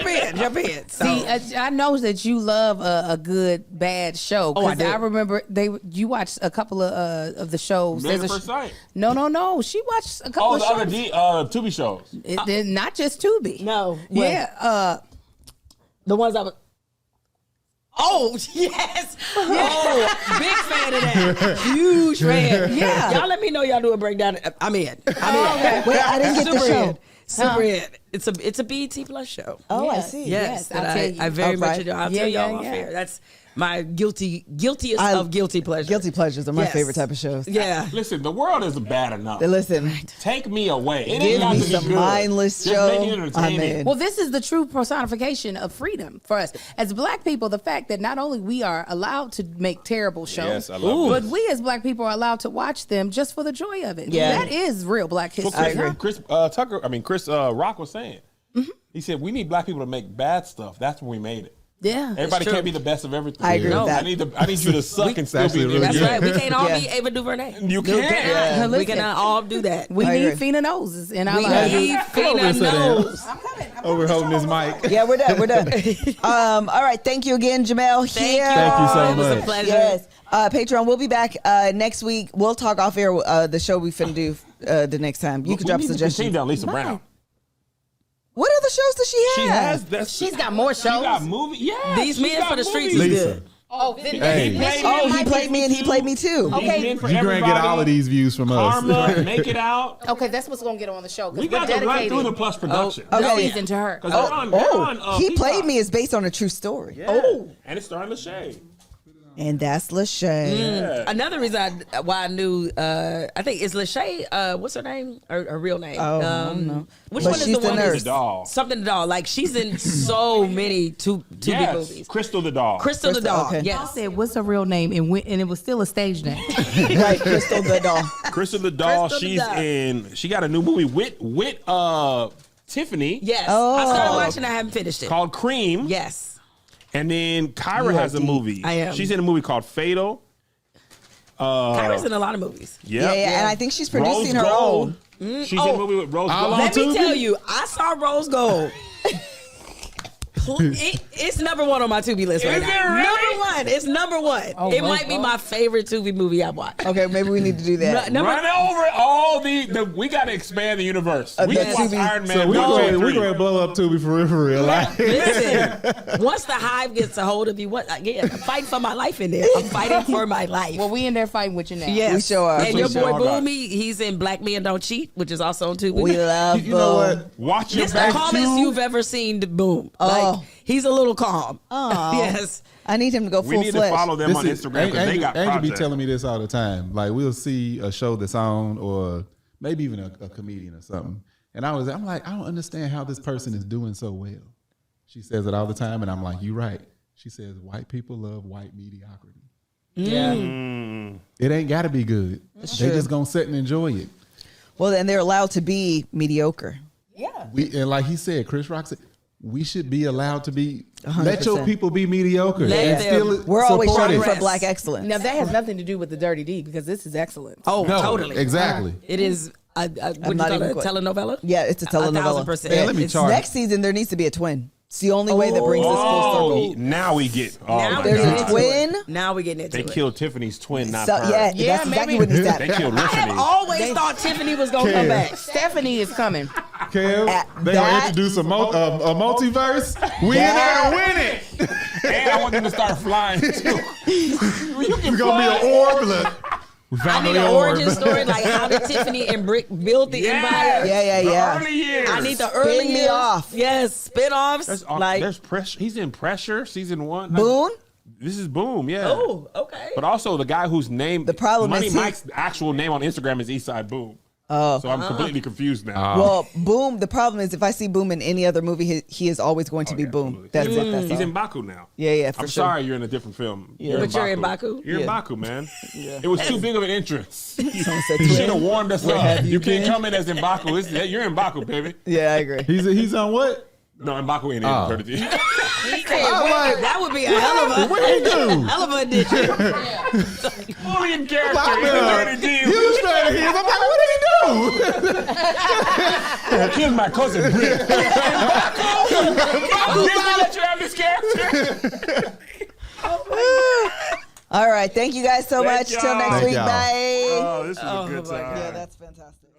in." So, See, I know that you love a good bad show. Oh, I 'Cause do. I remember you watched a couple of the shows. Man at There's a First Sight. No. She watched a couple Oh, of the shows. other Tubi shows. Not just Tubi. no, Yeah. the ones I was. Oh yes! Oh, big fan of that. Huge fan. Yeah. Y'all let me know y'all do a breakdown. I'm in. Okay. Wait, I didn't get the Super show. in. Super in. It's a BET Plus show. Oh, I Yes. see. Yes, I'll that tell you. I very much Okay. enjoy. I'll Yeah, tell y'all yeah, off yeah. air. That's my guiltiest of guilty pleasure. Guilty pleasures are my Yes. favorite type of shows. Yeah. Listen, the world is bad enough. Listen, Take me away. It give ain't got me to be some good. mindless Just show. make it I'm entertaining. in. Well, this is the true personification of freedom for us as Black people. The fact that not only we are allowed to make terrible shows, Yes, I love but this. we as Black people are allowed to watch them just for the joy of it. Yeah. That is real Black history. Chris, agree. Chris Rock was saying. He said we need Black people to make bad stuff. That's when we made it. Yeah. Everybody true. can't be the best of everything. I agree with that. I need you to suck and still be actually really really That's good. right. We can't all Yeah. be Ava DuVernay. You can't. We cannot all do that. We I need agree. Fina noses in our We lives. need Fina Over there. knows. Over holding his mic. yeah, we're done. We're done. All right. Thank you again, Jamel. Thank Here. you. Thank you so It was a much. pleasure. Yes. Patreon, we'll be back next week. We'll talk off air the show we finna do the next time. You can drop We need to suggestions. continue down Lisa Brown. What other shows does she have? She has. That's, She's got more She shows. got movie. Yeah. These she's Men got for the Streets movies. is Lisa, good. Oh, then Hey. Oh, he played me and he played me too. Okay. Men for you're gonna get all of these views from us. Karma, Make It Out. Okay, that's what's gonna get on the show. 'Cause We we're got to run dedicated through the Plus production. okay. this season to her. 'Cause they're on, He Peacock. played me is based on a true story. Yeah. And it's starring Lachey. And that's Lachey. Yeah. Another reason why I knew, I think is Lachey. What's her name? Her real name? Oh, I don't know. Which But one is she's the the one? nurse. That's The doll. Something the doll. Like she's in so many two big Yes. movies. Crystal the doll. Crystal the doll. okay. I Yes. said, "What's her real name?" And it was still a stage name. Right, Crystal the doll. Crystal the doll. Crystal the She's doll. in. She got a new movie with Tiffany. Yes. Oh. I started watching. I haven't finished it. Called Cream. Yes. And then Kyra You are has a deep. movie. I am. She's in a movie called Fatal. Kyra's in a lot of movies. Yeah, and I think she's producing her Gold. own. She's in a movie with Rose Gold. Let me tell you, I saw Rose Gold. It's number one on my Tubi list right now. Really? Number one. It's number one. It might be my favorite Tubi movie I've watched. Okay, maybe we need to do that. Run over all the. We got to expand the universe. We the just watched Tubi. Iron Man. So we're 1, 2, and going 3. to blow up Tubi for real. Like, Listen, once the hive gets a hold of you, I'm fighting for my life in there. I'm fighting for my life. Well, we in there fighting with you now. Yes. We sure are. And your We boy sure are. Boomy, he's in Black Men Don't Cheat, which is also on Tubi. We love you know what? Watch your It's the back. calmest you've ever seen Boom. Oh. Like, he's a little calm. Oh. Yes. I need him to go We full need fledged. to follow them on Instagram because they got Angel be projects. telling me this all the time. Like we'll see a show that's on, or maybe even a comedian or something, and I'm like, I don't understand how this person is doing so well. She says it all the time, and I'm like, you right. She says white people love white mediocrity. Yeah. It ain't got to be good. They true. just gonna sit and enjoy it. Well, then they're allowed to be mediocre. And like he said, Chris Rock said, we should be allowed to be. Let your 100%. people be mediocre. Let and them- still We're always support striving it. for black excellence. Now that has nothing to do with the Dirty D because this is excellent. Oh, No, totally. exactly. It is what you not call even it, a quite- telenovela? Yeah, it's a telenovela. 1,000%. Man, let me It's- charge. Next season, there needs to be a twin. It's the only way that brings us full Oh, circle. now we get. Oh Now my we There's get a God. into twin. it. Now we're getting into They it. killed Tiffany's twin, not So, her. yeah, Yeah, that's exactly maybe. what needs to They happen. killed I have Tiffany. always thought Tiffany was going to come back. Stephanie is coming. Kev, they gonna that- introduce a multiverse. We in there to win it. And I want them to start flying too. It's gonna be an orb. Look, we I found need the an orb. origin story, like how did Tiffany and Brick build the empire. Yeah. Early years. I need the early me years. off. Yes, spin-offs. There's pressure. He's in Pressure season 1. Boone? This is Boom. Yeah. Oh, okay. But also the guy whose name, The problem Money is Mike's actual name on Instagram is Eastside Boom. Oh. So I'm completely confused now. Well, Boom, the problem is if I see Boom in any other movie, he is always going to be Boom. That's it. That's He's all. in Baku now. Yeah, for I'm sure. sorry you're in a different film. Yeah. But you're in Baku? You're in Baku, man. It was too big of an entrance. Someone said You should twin. have warned us up. You can't come in as in Baku. You're in Baku, baby. Yeah, I agree. He's on what? No, in Baku ain't Oh. in 30. That would be a hell of What he do? hell of a addition. Fully in character. I'm He's a dirty he deal. was straight ahead. I'm like, what did he do? Here's my cousin Britt. Didn't let you have this character. All right. Thank you guys so Thank much. Till y'all. next Thank week. y'all. Bye. Oh, this is a good time. Yeah, that's fantastic.